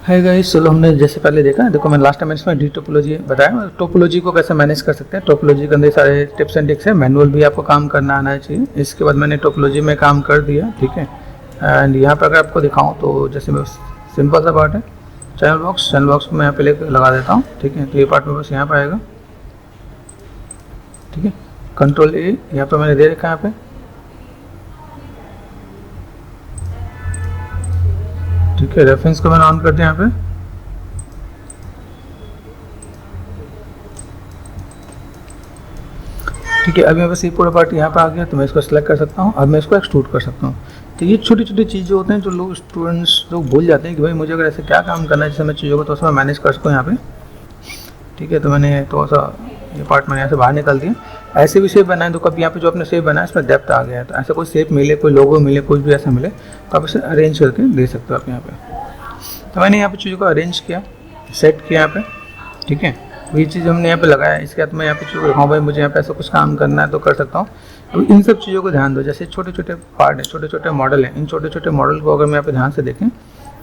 है गाइस, चलो हमने जैसे पहले देखा, देखो मैं लास्ट टाइम इसमें डी टोपोलॉजी बताया, टोपोलॉजी को कैसे मैनेज कर सकते हैं। टोपोलॉजी के अंदर सारे टिप्स एंड ट्रिक्स है, मैनुअल भी आपको काम करना आना चाहिए। इसके बाद मैंने टोपोलॉजी में काम कर दिया, ठीक है। एंड यहाँ पर अगर आपको दिखाऊँ तो जैसे मैं सिंपल सा पार्ट है, चैनल बॉक्स को मैं यहाँ पे लेकर लगा देता हूँ, ठीक है। तो ये पार्ट में बस यहाँ पर आएगा, ठीक है। कंट्रोल ए यहाँ पर मैंने दे रखा है यहाँ पे, ठीक है। रेफरेंस को मैंने ऑन कर दिया यहाँ पे, ठीक है। अभी मेरे पास ये पूरा पार्ट यहाँ पे आ गया, तो मैं इसको सेलेक्ट कर सकता हूँ। अब मैं इसको एक्सट्रूड कर सकता हूँ। तो ये छोटी छोटी चीज़ें होते हैं जो लोग स्टूडेंट्स लोग भूल जाते हैं कि भाई मुझे अगर ऐसे क्या काम करना है जिससे मैं चीज़ों को थोड़ा सा मैनेज कर सकूँ यहाँ पे, ठीक है। तो मैंने थोड़ा सा ये पार्ट मैंने यहाँ से बाहर निकाल दिया। ऐसे भी शेप बनाए तो कभी यहाँ पे जो आपने शेप बनाया इसमें डेप्थ आ गया है, तो ऐसा कोई शेप मिले, कोई लोगो मिले, कुछ भी ऐसा मिले तो आप इसे अरेंज करके दे सकते हो आप यहाँ पे। तो मैंने यहाँ पे चीज़ों को अरेंज किया, सेट किया यहाँ पे, ठीक है। ये चीज़ हमने यहाँ पे लगाया। इसके बाद मैं यहाँ पे चीज़ों को रखा भाई मुझे यहाँ पे ऐसा कुछ काम करना है तो कर सकता हूँ। तो इन सब चीज़ों को ध्यान दो, जैसे छोटे छोटे पार्ट है, छोटे छोटे मॉडल हैं, इन छोटे छोटे मॉडल को अगर मैं यहाँ पे ध्यान से देखें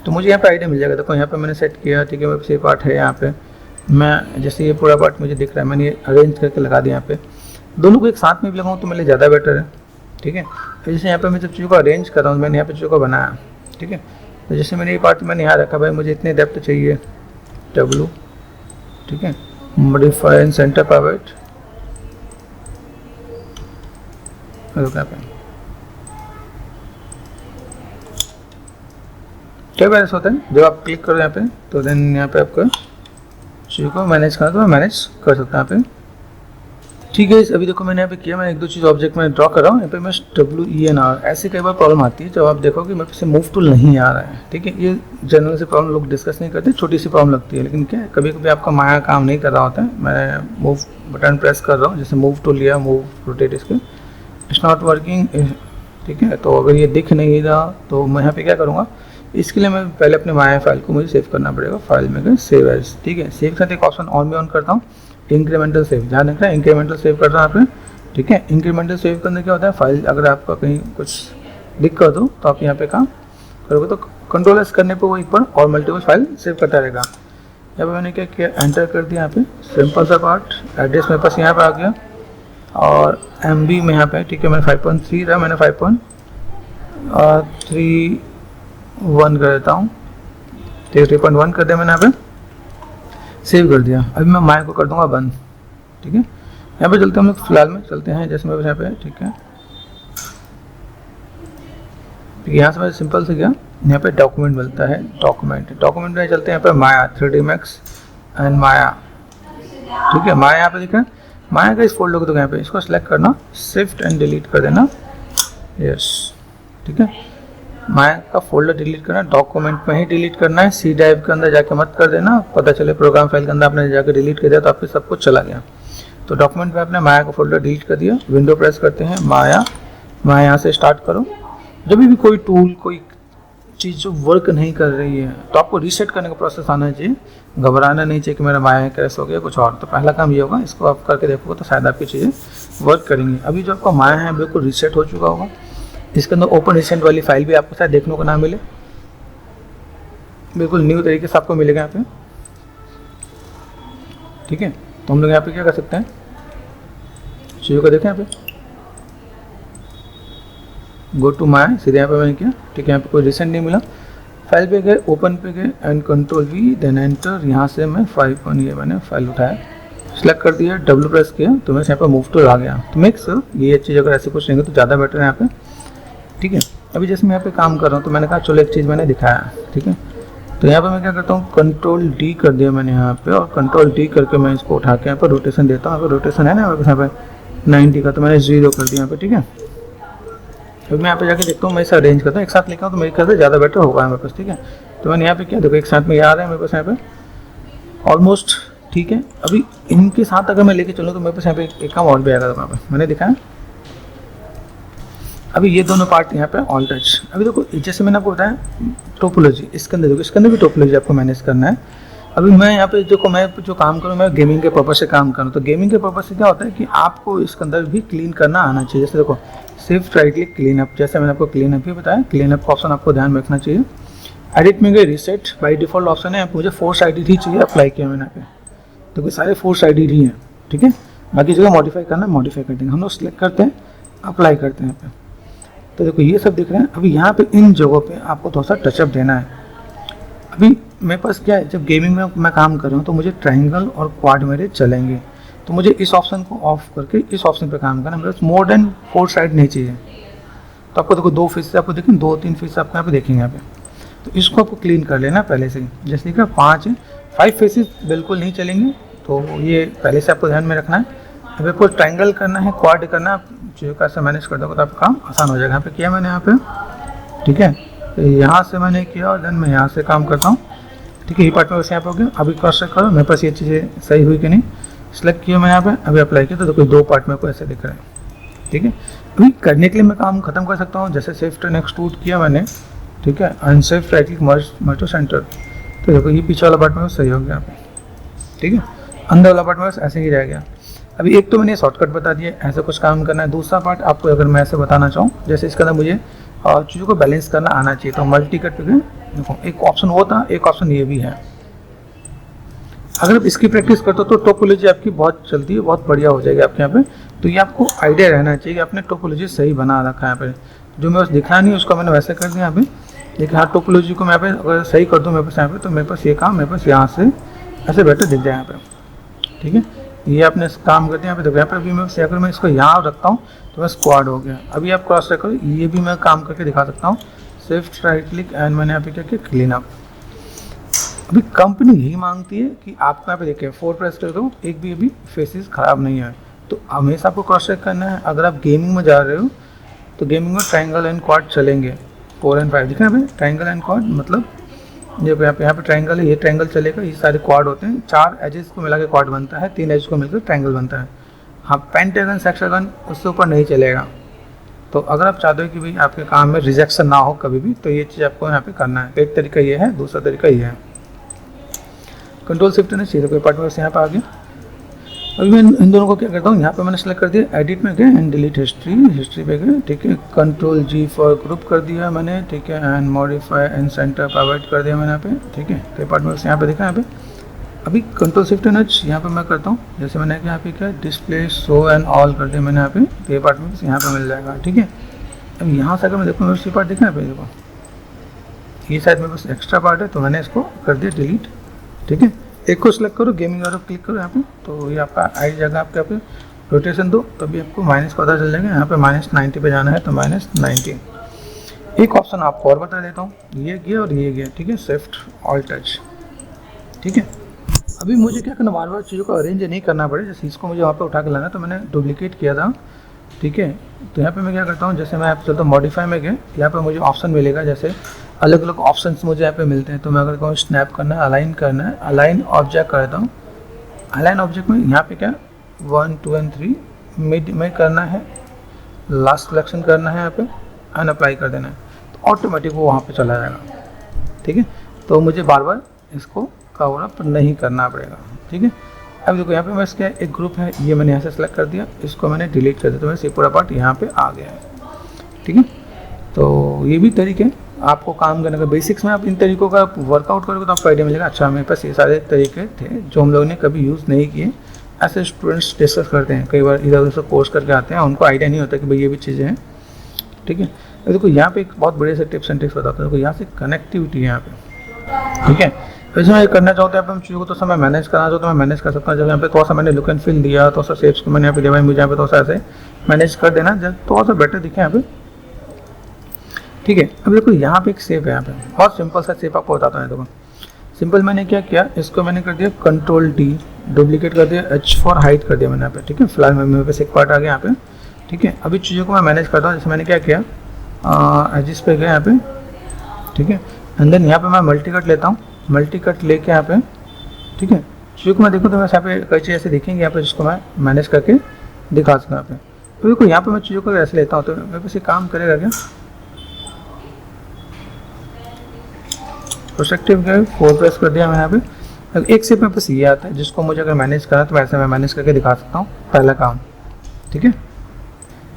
तो मुझे यहाँ पे आइडिया मिल जाएगा। देखो यहाँ पे मैंने सेट किया, ठीक है। मेरे पास ये पार्ट है यहाँ पे, मैं जैसे ये पूरा पार्ट मुझे दिख रहा है, मैंने ये अरेंज करके लगा दिया यहाँ पे। दोनों को एक साथ में भी लगाऊँ तो मेरे लिए ज़्यादा बेटर है, ठीक है। तो जैसे यहाँ पे मैं जब चीज़ों को अरेंज कर रहा हूँ, मैंने यहाँ पे चीज़ों को बनाया, ठीक है। तो जैसे मैंने ये पार्ट मैंने यहाँ रखा, भाई मुझे इतने डेप्थ चाहिए, W, ठीक है। मॉडिफाई एंड सेंटर पावर्ट, क्या बैलेंस होता है जब आप क्लिक करो यहाँ पे, तो देन यहाँ पे आपको चीज़ों को मैनेज करना तो मैं मैनेज कर सकता हूँ यहाँ पे, ठीक है। अभी देखो मैंने यहाँ पे किया, मैं एक दो चीज़ ऑब्जेक्ट में ड्रॉ कर रहा हूँ। यहाँ पे मैं WENR, ऐसे कई बार प्रॉब्लम आती है जब आप देखो कि मेरे से मूव टूल नहीं आ रहा है, ठीक है। ये जनरल से प्रॉब्लम लोग डिस्कस नहीं करते, छोटी सी प्रॉब्लम लगती है, लेकिन क्या कभी कभी आपका माया काम नहीं कर रहा होता है। मैं मूव बटन प्रेस कर रहा हूँ, जैसे मूव टूल लिया, मूव रोटेट, इसके इट्स नॉट वर्किंग, ठीक है। तो अगर ये दिख नहीं रहा तो मैं यहाँ पे क्या करूँगा, इसके लिए मैं पहले अपने माया फाइल को मुझे सेव करना पड़ेगा। फाइल में गए सेव एज, ठीक है। सेव के साथ एक ऑप्शन और भी ऑन करता हूँ, इंक्रीमेंटल सेव, ध्यान रखना है इंक्रीमेंटल सेव कर रहा हूँ यहाँ पे, ठीक है। इंक्रीमेंटल सेव करने क्या होता है, फाइल अगर आपका कहीं कुछ दिक्कत हो तो आप यहाँ पे काम करोगे तो कंट्रोल एस करने पे वो एक बार और मल्टीपल फाइल सेव करता रहेगा। यहाँ पे मैंने क्या किया, एंटर कर दिया यहाँ पे, सिंपल सा पार्ट, एड्रेस मेरे पास यहाँ पे आ गया और MB में यहाँ पे, ठीक है। मैंने 5.3 रहा, मैंने 5.31 कर देता हूँ, 3.1 कर दिया मैंने यहाँ पे, सेव कर दिया। अभी मैं माया को कर दूंगा बंद, ठीक है। यहाँ पे चलते हैं हम लोग, फिलहाल में चलते हैं जैसे मेरे यहाँ पे, ठीक है। यहाँ से मैं सिंपल से गया, यहाँ पे डॉक्यूमेंट मिलता है, डॉक्यूमेंट में चलते हैं यहाँ पे माया 3D Max एंड माया, ठीक है। माया यहाँ पे दिखा, माया का इस फोल्डर को तो यहाँ पे इसको सेलेक्ट करना, शिफ्ट एंड डिलीट कर देना, यस, ठीक है। माया का फोल्डर डिलीट करना, डॉक्यूमेंट में ही डिलीट करना है, C ड्राइव के अंदर जाके मत कर देना, पता चले प्रोग्राम फाइल के अंदर आपने जाकर डिलीट कर दिया तो आपके सब कुछ चला गया। तो डॉक्यूमेंट में आपने माया का फोल्डर डिलीट कर दिया, विंडो प्रेस करते हैं, माया यहाँ से स्टार्ट करो। जब भी कोई टूल, कोई चीज़ जो वर्क नहीं कर रही है तो आपको रीसेट करने का प्रोसेस आना चाहिए, घबराना नहीं चाहिए कि मेरा माया क्रैश हो गया कुछ और। तो पहला काम ये होगा, इसको आप करके देखोगे तो शायद आपकी चीज़ें वर्क करेंगी। अभी जो आपका माया है बिल्कुल रीसेट हो चुका होगा, इसके अंदर ओपन रिसेंट वाली फाइल भी आपको शायद देखने को ना मिले, बिल्कुल न्यू तरीके से आपको मिलेगा यहाँ पे, ठीक है। तो हम लोग यहाँ पे क्या कर सकते हैं, चीज़ों को देखें यहाँ पे, गो टू माया, सीधे यहाँ पे मैंने किया, ठीक है। यहाँ पे कोई रिसेंट नहीं मिला, फाइल पे गए, ओपन पे गए and control V, then enter. यहाँ से मैं 5 ये मैंने फाइल उठाया, सेलेक्ट कर दिया, W प्रेस किया, तो मैं यहाँ पे मूव टूल आ गया। तो मेक श्योर ये चीज़ अगर ऐसे कुछ रहेंगे तो ज़्यादा बेटर है यहाँ पे, ठीक है। अभी जैसे मैं यहाँ पे काम कर रहा हूँ तो मैंने कहा चलो एक चीज़ मैंने दिखाया, ठीक है। तो यहाँ पे मैं क्या करता हूँ, कंट्रोल D कर दिया मैंने यहाँ पे, और कंट्रोल D करके मैं इसको उठा के यहाँ पर रोटेशन देता हूँ। यहाँ पे रोटेशन है ना यहाँ पे 90 का, तो मैंने 0 कर दिया यहाँ पे, ठीक है। अभी मैं यहाँ पे जाके देखता हूँ, मैं इसे अरेंज करता हूँ, एक साथ लिखा हूँ तो मेरे ख्याल से ज़्यादा बेटर होगा मेरे पास, ठीक है। तो मैंने यहाँ पे क्या देखो, एक साथ में ये आ रहा है मेरे पास यहाँ पे ऑलमोस्ट, ठीक है। अभी इनके साथ अगर मैं लेके चलूँ तो मेरे पास यहाँ पे एक काम और भी आएगा, तो मैंने दिखाया। अभी ये दोनों पार्ट यहाँ पे ऑल टच। अभी देखो जैसे मैंने आपको बताया टोपोलॉजी, इसके अंदर देखो, इसके अंदर भी टोपोलॉजी आपको मैनेज करना है। अभी मैं यहाँ पे देखो, मैं जो काम करूँ मैं गेमिंग के पर्पज से काम करूँ, तो गेमिंग के पर्पज से क्या होता है कि आपको इसके अंदर भी क्लीन करना आना चाहिए। जैसे देखो shift right click clean up, जैसे मैंने आपको क्लीन अप भी बताया, क्लीन अप का ऑप्शन आपको ध्यान में रखना चाहिए। एडिट में गए रीसेट बाय डिफ़ॉल्ट ऑप्शन है, मुझे फोर्स एडिट ही चाहिए, अप्लाई किया मैंने यहाँ पे, तो कोई सारे फोर्स एडिट ही हैं, ठीक है। बाकी जगह मॉडिफाई करना है मॉडिफाई कर देंगे, हम लोग सेलेक्ट करते हैं, अप्लाई करते हैं यहाँ पे। तो देखो ये सब दिख रहे हैं। अभी यहाँ पे इन जगहों पे आपको थोड़ा सा टचअप देना है। अभी मेरे पास क्या है, जब गेमिंग में मैं काम कर रहा हूँ तो मुझे ट्रायंगल और क्वाड मेरे चलेंगे, तो मुझे इस ऑप्शन को ऑफ करके इस ऑप्शन पे काम करना है। मेरे पास मोर देन 4 साइड नहीं चाहिए, तो आपको देखो 2 फेस आपको देखें, 2-3 फेस आपको यहाँ पे देखेंगे यहाँ पे, तो इसको आपको क्लीन कर लेना पहले से ही। जैसे कि 5 फेसेस बिल्कुल नहीं चलेंगे, तो ये पहले से आपको ध्यान में रखना है। अब आपको ट्रायंगल करना है, क्वाड करना है, जो कैसे मैनेज कर दोगे तो आपका काम आसान हो जाएगा। यहाँ पे किया मैंने यहाँ पे, ठीक है, तो यहाँ से मैंने किया और देन मैं यहाँ से काम करता हूँ, ठीक है। ये पार्ट में वैसे यहाँ पे हो गया। अभी क्रॉस चेक करो मेरे पास ये चीज़ें सही हुई कि नहीं, सिलेक्ट किया मैंने यहाँ पे, अभी अप्लाई किया तो कोई 2 पार्ट में को ऐसे दिख रहा है, ठीक है। अभी करने के लिए मैं काम खत्म कर सकता हूँ, जैसे सेफ टर्न एक्सट्रूड किया मैंने, ठीक है, unsafe right click merge to centre, तो देखो ये पीछे वाला पार्ट में सही हो गया यहाँ पे, ठीक है। अंदर वाला पार्ट में बस ऐसे ही रह गया। अभी एक तो मैंने शॉर्टकट बता दिया, ऐसे कुछ काम करना है। दूसरा पार्ट आपको अगर मैं ऐसे बताना चाहूँ, जैसे इसके अंदर मुझे चीज़ों को बैलेंस करना आना चाहिए, तो मल्टी कट पे गए, देखो एक ऑप्शन वो था, एक ऑप्शन ये भी है। अगर आप इसकी प्रैक्टिस करते हो तो टोपोलॉजी आपकी बहुत चलती है, बहुत बढ़िया हो जाएगी आपके यहाँ पे। तो ये आपको आइडिया रहना चाहिए कि आपने टोपोलॉजी सही बना रखा है यहाँ पे। जो मेरे पास दिखा नहीं उसको मैंने वैसे कर दिया यहाँ पे, लेकिन हाँ टोपोलॉजी को मैं यहाँ पे अगर सही कर दूँ मेरे पास यहाँ पे, तो मेरे पास ये काम मेरे पास यहाँ से ऐसे बेटर दिख जाए यहाँ पे, ठीक है। ये आपने काम करते हैं यहाँ पे, देखो यहाँ पे अभी मैं अगर मैं इसको यहाँ रखता हूँ तो बस स्क्वाड हो गया। अभी आप क्रॉस चेक करो, ये भी मैं काम करके दिखा सकता हूँ, शिफ्ट राइट क्लिक एंड मैंने यहाँ पे क्या किया, क्लीन अप। अभी कंपनी यही मांगती है कि आपको यहाँ पे देखिए 4 प्रेस कर दो, एक भी अभी फेसेस ख़राब नहीं है, तो हमेशा आपको क्रॉस चेक करना है। अगर आप गेमिंग में जा रहे हो तो गेमिंग में ट्रायंगल एंड क्वाड चलेंगे, 4 और 5 दिख रहे हैं ट्रायंगल एंड क्वाड, मतलब जब यहाँ पे ट्रायंगल है, ये ट्रायंगल चलेगा, ये सारे क्वाड होते हैं, 4 एजेस को मिला के क्वाड बनता है, 3 एज को मिलकर ट्रायंगल बनता है। हाँ पेंटागन सेक्टागन उससे ऊपर नहीं चलेगा। तो अगर आप चाहते हो कि भाई आपके काम में रिजेक्शन ना हो कभी भी, तो ये चीज़ आपको यहाँ पे करना है। एक तरीका ये है, दूसरा तरीका ये है, कंट्रोल शिफ्ट नहीं चाहिए, कोई पार्ट में यहाँ पे आ गया। अभी मैं इन दोनों को क्या करता हूँ, यहाँ पे मैंने सेलेक्ट कर दिया, एडिट में गए एंड डिलीट हिस्ट्री पे गए, ठीक है। कंट्रोल जी फॉर ग्रुप कर दिया मैंने, ठीक है, and modify and centre provide कर दिया मैंने यहाँ पे, ठीक है। कई पार्ट में यहाँ पे देखा यहाँ पे। अभी कंट्रोल शिफ्ट नच यहाँ पे मैं करता हूँ, जैसे मैंने यहाँ पे क्या डिस्प्ले शो एंड ऑल कर दिया मैंने यहाँ पे, तो ये पार्ट में यहाँ पे मिल जाएगा, ठीक है। अब यहाँ से अगर मैं देखूँ मेरे पार्ट देखा यहाँ पे, देखो ये शायद मेरे पास एक्स्ट्रा पार्ट है, तो मैंने इसको कर दिया डिलीट, ठीक है। एक को सिलेक्ट करो, गेमिंग और क्लिक करो यहाँ पे, तो ये आपका आई जाएगा, आपके यहाँ पे रोटेशन दो, तभी आपको माइनस पता चल जाएगा। यहाँ पे -90 पे जाना है तो -90। एक ऑप्शन आपको और बता देता हूँ, ये गया और ये गया, ठीक है, शिफ्ट ऑल टच, ठीक है। अभी मुझे क्या करना, बार बार चीज़ों को अरेंज नहीं करना पड़े, जैसे इसको मुझे वहाँ पे उठा के लाना, तो मैंने डुप्लीकेट किया था, ठीक है। तो यहाँ पे मैं क्या करता हूँ, जैसे मैं आप चलता हूँ मॉडिफाई में गए, यहाँ पे मुझे ऑप्शन मिलेगा, जैसे अलग अलग ऑप्शंस मुझे यहाँ पे मिलते हैं। तो मैं अगर कहूँ स्नैप करना है, अलाइन करना है, अलाइन ऑब्जेक्ट करता हूँ। अलाइन ऑब्जेक्ट में यहाँ पे क्या 1, 2 एंड 3 मिड में करना है, लास्ट सिलेक्शन करना है यहाँ पे, एंड अप्लाई कर देना है, तो ऑटोमेटिक वो वहाँ पे चला जाएगा, ठीक है। तो मुझे बार बार इसको कवर अप नहीं करना पड़ेगा, ठीक है। अब देखो यहाँ पे मैं इसका एक ग्रुप है, ये मैंने यहाँ से सेलेक्ट कर दिया, इसको मैंने डिलीट कर दिया, तो मेरा ये पूरा पार्ट यहाँ पे आ गया है, ठीक है। तो ये भी तरीके आपको काम करने का, बेसिक्स में आप इन तरीकों का वर्कआउट करोगे तो आपको आइडिया मिलेगा। अच्छा मेरे पास ये सारे तरीके थे जो हम लोगों ने कभी यूज़ नहीं किए। ऐसे स्टूडेंट्स डिस्कस करते हैं, कई बार इधर उधर से कोर्स करके आते हैं, उनको आइडिया नहीं होता कि भाई ये भी चीज़ें हैं, ठीक है। देखो यहाँ पे एक बहुत बड़े से टिप्स एंड ट्रिक्स बताता हूँ। देखो यहाँ से कनेक्टिविटी है यहाँ पे, ठीक है। वैसे मैं करना चाहते हैं हम चीज़ों को, तो समय मैनेज करना चाहते तो मैं मैनेज कर सकता हूँ। जब यहाँ पे थोड़ा सा मैंने लुक एंड फील दिया, थोड़ा सा शेप्स को मैंने यहाँ पे दिया, मुझे यहाँ पे थोड़ा सा ऐसे मैनेज कर देना, जब थोड़ा सा बेटर दिखे यहाँ पे, ठीक है। अब देखो यहाँ पे एक शेप है, यहाँ पे बहुत सिंपल सा शेप आपको बताता हूँ। देखो सिंपल मैंने क्या किया, इसको मैंने कर दिया कंट्रोल D, डुप्लीकेट कर दिया, H फॉर हाइट कर दिया मैंने यहाँ पे, ठीक है। फिलहाल मेरे पास एक पार्ट आ गया यहाँ पे, ठीक है। अभी चीज़ों को मैं मैनेज करता हूँ। जैसे मैंने क्या किया, एजिस पे गया यहाँ पे, ठीक है, एंड देन यहाँ पे मैं मल्टी कट लेता हूँ, मल्टी कट लेके यहाँ पे, ठीक है। चीज़ों को मैं देखूँ तो मैं यहाँ पे कई चीज़ ऐसे दिखेंगे यहाँ पे, जिसको मैं मैनेज करके दिखा सकूँ यहाँ पे। तो देखो यहाँ पे मैं चीज़ों को ऐसे लेता हूँ, तो मेरे पास ये काम करेगा क्या, प्रोस्पेक्टिव गए, 4 प्रेस कर दिया मैंने यहाँ पे। एक शेप मेरे पास ये आता है, जिसको मुझे अगर मैनेज करना तो वैसे मैं मैनेज करके दिखा सकता हूँ, पहला काम, ठीक है।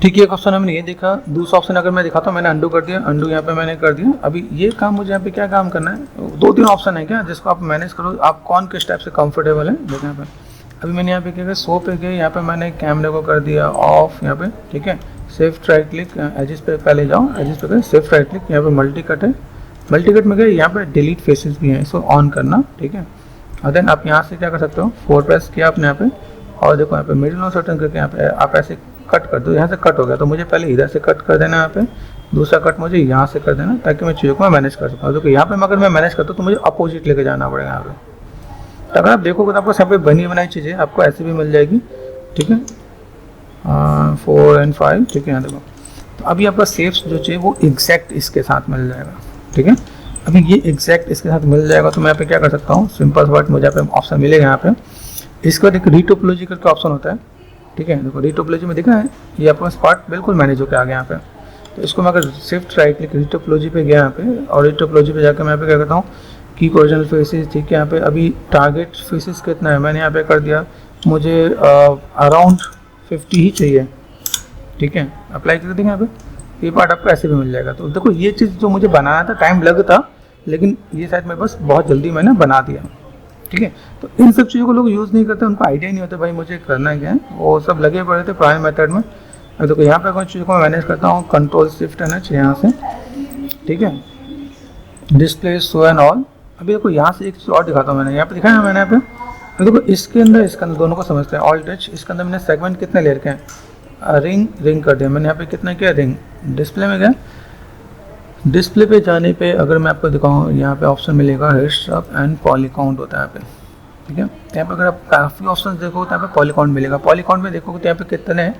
ठीक है, एक ऑप्शन हमने ये देखा। दूसरा ऑप्शन अगर मैं दिखाता हूँ, मैंने अंडू कर दिया, अंडू यहाँ पे मैंने कर दिया। अभी ये काम मुझे यहाँ पे क्या काम करना है, 2-3 ऑप्शन है क्या जिसको आप मैनेज करो, आप कौन किस टाइप से कंफर्टेबल है देखो यहाँ पे। अभी मैंने यहाँ पे क्या किया, शो पे गए, यहाँ पे मैंने कैमरे को कर दिया ऑफ यहाँ पे, ठीक है। शिफ्ट राइट क्लिक, एजिस पे पहले जाओ, एजिस पे गए, शिफ्ट राइट क्लिक, यहाँ पे मल्टी कट है, मल्टी कट में गए, यहाँ पे डिलीट फेसेस भी हैं, इसको ऑन करना, ठीक है। और देन आप यहाँ से क्या कर सकते हो, 4 प्रेस किया आपने यहाँ पे, और देखो यहाँ पे मिडिल नो सर्टन करके यहाँ पे आप ऐसे कट कर दो। यहाँ से कट हो गया तो मुझे पहले इधर से कट कर देना, यहाँ पे दूसरा कट मुझे यहाँ से कर देना, ताकि मैं चीज़ों को मैनेज कर सकूँ। देखो यहाँ पे अगर मैं मैनेज करता हूँ तो मुझे अपोजिट लेके जाना पड़ेगा यहाँ पे। तो अगर आप देखोगे तो आपको यहाँ पे बनी बनाई चीज़ें आपको ऐसे भी मिल जाएगी, ठीक है। 4 और 5, ठीक है। यहाँ देखो, तो अभी आपका सेफ्स जो चाहिए वो एग्जैक्ट इसके साथ मिल जाएगा, ठीक है। अभी ये एग्जैक्ट इसके साथ मिल जाएगा तो मैं यहाँ पे क्या कर सकता हूँ, सिंपल वर्ड मुझे यहाँ पे ऑप्शन मिलेगा यहाँ पे। इसके बाद एक रीटोपोलॉजी करके ऑप्शन होता है, ठीक है। देखो रीटोपोलॉजी में दिखा है, ये आपका पार्ट बिल्कुल मैनेज होकर आ गया यहाँ पे। तो इसको मैं अगर शिफ्ट राइट क्लिक रीटोपोलॉजी पे गया यहाँ पे, और रीटोपोलॉजी पे जाकर मैं यहाँ पे क्या करता हूँ, की ओरिजिनल फेसेस, ठीक है। यहाँ पे अभी टारगेट फेसेस कितना है मैंने यहाँ पे कर दिया, मुझे अराउंड 50 ही चाहिए, ठीक है। अप्लाई कर देंगे यहाँ पे, ये पार्ट आपको ऐसे भी मिल जाएगा। तो देखो ये चीज़ जो मुझे बनाना था टाइम लगता, लेकिन ये शायद मैं बस बहुत जल्दी मैंने बना दिया, ठीक है। तो इन सब चीज़ों को लोग यूज़ नहीं करते, उनको आइडिया नहीं होता भाई मुझे करना क्या है, वो सब लगे पड़े थे पुराने मेथड में। अब देखो यहाँ पे कुछ चीज़ों को मैं मैनेज करता हूँ, कंट्रोल शिफ्ट NH यहाँ से, ठीक है, डिस्प्ले शो एंड ऑल। अभी देखो यहाँ से एक चीज़ और दिखाता हूँ, मैंने यहाँ पे दिखाया है, मैंने यहाँ पे देखो इसके अंदर दोनों को समझते हैं, ऑल टच। इसके अंदर मैंने सेगमेंट कितने ले रखे हैं, रिंग कर दिया मैंने यहाँ पे, कितना किया, रिंग। डिस्प्ले में गया, डिस्प्ले पे जाने पे अगर मैं आपको दिखाऊँ, यहाँ पे ऑप्शन मिलेगा हिट्स अप एंड पॉलीकाउंट होता है यहाँ पे, ठीक है। यहाँ पे अगर आप काफ़ी ऑप्शन देखोगे तो यहाँ पे पॉलीकाउंट मिलेगा। पॉलीकाउंट में देखोगे तो यहाँ पे कितने हैं,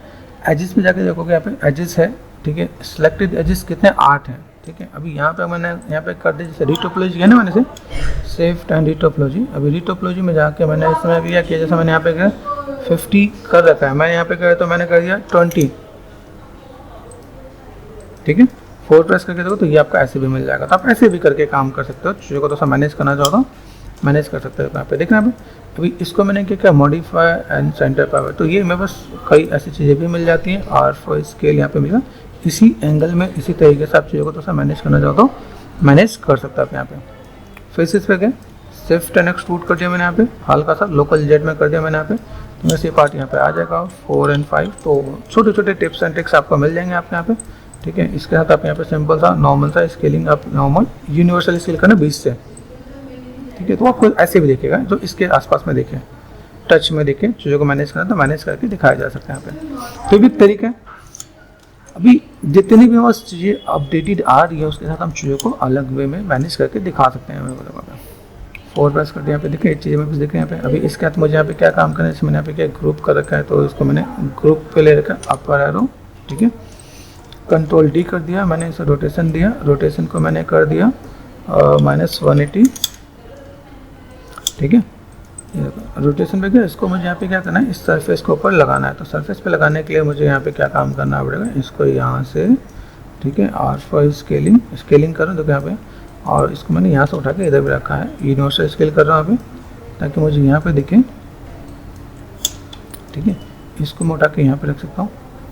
एजिस में जाके देखोगे यहाँ पे एजिस है, ठीक है। सिलेक्टेड एजिस कितने, 8 हैं, ठीक है। अभी यहाँ पे मैंने यहाँ पे कर दी, जैसे रीटोपोलॉजी है ना, मैंने से सेफ्ट एंड रीटोपोलॉजी। अभी रीटोपोलॉजी में जाके मैंने इसमें भी क्या किया, जैसे मैंने यहाँ पे 50 कर रखा है, मैंने यहाँ पे क्या तो मैंने कर दिया 20, ठीक है। 4 प्रेस करके देखो तो ये आपका ऐसे भी मिल जाएगा। तो आप ऐसे भी करके काम कर सकते हो, चीज़ों को तो सब मैनेज करना चाहो तो मैनेज कर सकते हो। यहाँ पे देखना है, अभी इसको मैंने क्या किया, मॉडिफाई एंड सेंटर पावर। तो ये मेरे पास कई ऐसी चीज़ें भी मिल जाती हैं, और फॉर स्केल यहाँ पे मिलेगा, इसी एंगल में इसी तरीके से आप चीज़ों को तो सब मैनेज करना चाहो तो मैनेज कर सकते हो आप। यहाँ पे फेसेस पे गए, शिफ्ट एंड एक्सट्रूड कर दिया मैंने यहाँ पे, हल्का सा लोकल जेड में कर दिया मैंने यहाँ पे, तो वैसे ये पार्ट यहाँ पे आ जाएगा 4 और 5। तो छोटे छोटे टिप्स एंड ट्रिक्स आपको मिल जाएंगे आपके यहाँ पे, ठीक है। इसके साथ आप यहाँ पे सिंपल सा नॉर्मल सा स्केलिंग, आप नॉर्मल यूनिवर्सल स्केल करना 20 से, ठीक है। तो आपको ऐसे भी दिखेगा, जो इसके आसपास में देखें, टच में देखें, चीज़ों को मैनेज करना तो मैनेज करके दिखाया जा सकता है यहाँ पे। तो भी तरीका है। अभी जितनी भी हमारी चीज़ें अपडेटेड आ रही है उसके साथ हम चीज़ों को अलग वे में मैनेज करके दिखा सकते हैं। 4 प्रेस कर दिया यहाँ पे, देखें एक चीज़ में देखें यहाँ पे। अभी इसके साथ मुझे यहाँ पे क्या काम करना है, इसमें यहाँ पे क्या ग्रुप कर रखा है, तो इसको मैंने ग्रुप पे ले रखा, अपर एरो, ठीक है। कंट्रोल D कर दिया मैंने, इसे रोटेशन दिया, रोटेशन को मैंने कर दिया -180, ठीक है। रोटेशन पे गया, इसको मुझे यहाँ पे क्या करना है, इस सरफेस के ऊपर लगाना है। तो सरफेस पे लगाने के लिए मुझे यहाँ पे क्या काम करना पड़ेगा, इसको यहाँ से, ठीक है, R फॉर स्केलिंग करूँ तो यहाँ पे, और इसको मैंने यहाँ से उठा के इधर भी रखा है, यूनिवर्सल स्केल कर रहा हूँ अभी, ताकि मुझे यहाँ पे दिखे, ठीक है। इसको मैं उठा के यहाँ पे रख सकता हूँ,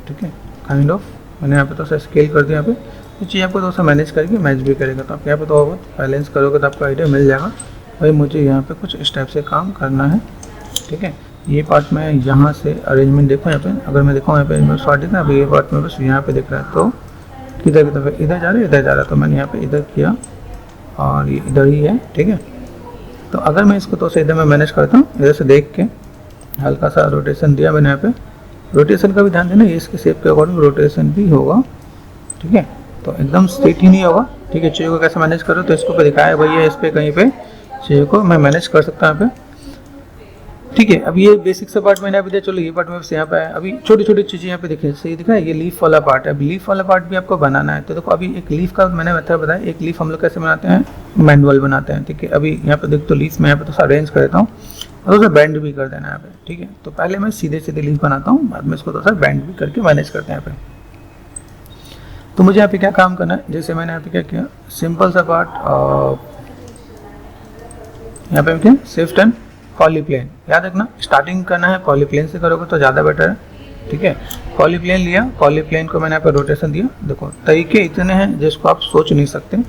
ठीक है। काइंड ऑफ मैंने यहाँ पे तो स्केल कर दिया, यहाँ पे ये चीज़ आपको थोड़ा सा मैनेज करके मैच भी करेगा। तो आप यहाँ पे तो बहुत बैलेंस करोगे तो आपको आइडिया मिल जाएगा भाई मुझे यहाँ पे कुछ इस टाइप से काम करना है, ठीक है। ये पार्ट में यहाँ से अरेंजमेंट देखो, यहाँ पे अगर मैं देखूँ यहाँ पे शॉर्ट दिखना, अभी ये पार्ट में बस यहाँ पे दिख रहा है, तो किधर की तरफ इधर जा रहा है, इधर जा रहा है, तो मैंने यहाँ पे इधर किया और ये इधर ही है, ठीक है। तो अगर मैं इसको तो से इधर मैं मैनेज करता हूँ, इधर से देख के हल्का सा रोटेशन दिया मैंने यहाँ पे। रोटेशन का भी ध्यान देना, ये इसके शेप के अकॉर्डिंग रोटेशन भी होगा, ठीक है। तो एकदम स्ट्रेट ही नहीं होगा, ठीक है। चीज़ों को कैसे मैनेज करो तो इसको पे दिखाया भैया, इस पर कहीं पे चीज़ों को मैं मैनेज कर सकता हूँ यहाँ पे, ठीक है। अब ये बेसिक सा पार्ट मैंने अभी दिया, चलो ये पार्ट में यहाँ पे है। अभी छोटी छोटी चीज़ें यहाँ पे देखिए, सही दिखा है, ये लीफ वाला पार्ट है। अब लीफ वाला पार्ट भी आपको बनाना है, तो देखो अभी एक लीफ का मैंने मेथड बताया। एक लीफ हम लोग कैसे बनाते हैं, मैनुअल बनाते हैं, ठीक है। अभी यहाँ पे देख तो लीफ मैं यहाँ पे तो अरेंज कर देता हूँ, और उसे बैंड भी कर देना है यहाँ पे, ठीक है। तो पहले मैं सीधे सीधे लीफ बनाता हूँ, बाद में इसको थोड़ा सा बैंड भी करके मैनेज करते हैं यहाँ पे। तो मुझे यहाँ पे क्या काम करना है, जैसे मैंने यहाँ पे क्या किया, सिंपल सा पार्ट यहाँ पे क्या, शिफ्ट एंड पॉलीप्लेन, याद रखना स्टार्टिंग करना है पॉलीप्लेन से करोगे तो ज़्यादा बेटर है, ठीक है। पॉलीप्लेन लिया, पॉलीप्लेन को मैंने यहाँ पे रोटेशन दिया। देखो तरीके इतने हैं जिसको आप सोच नहीं सकते,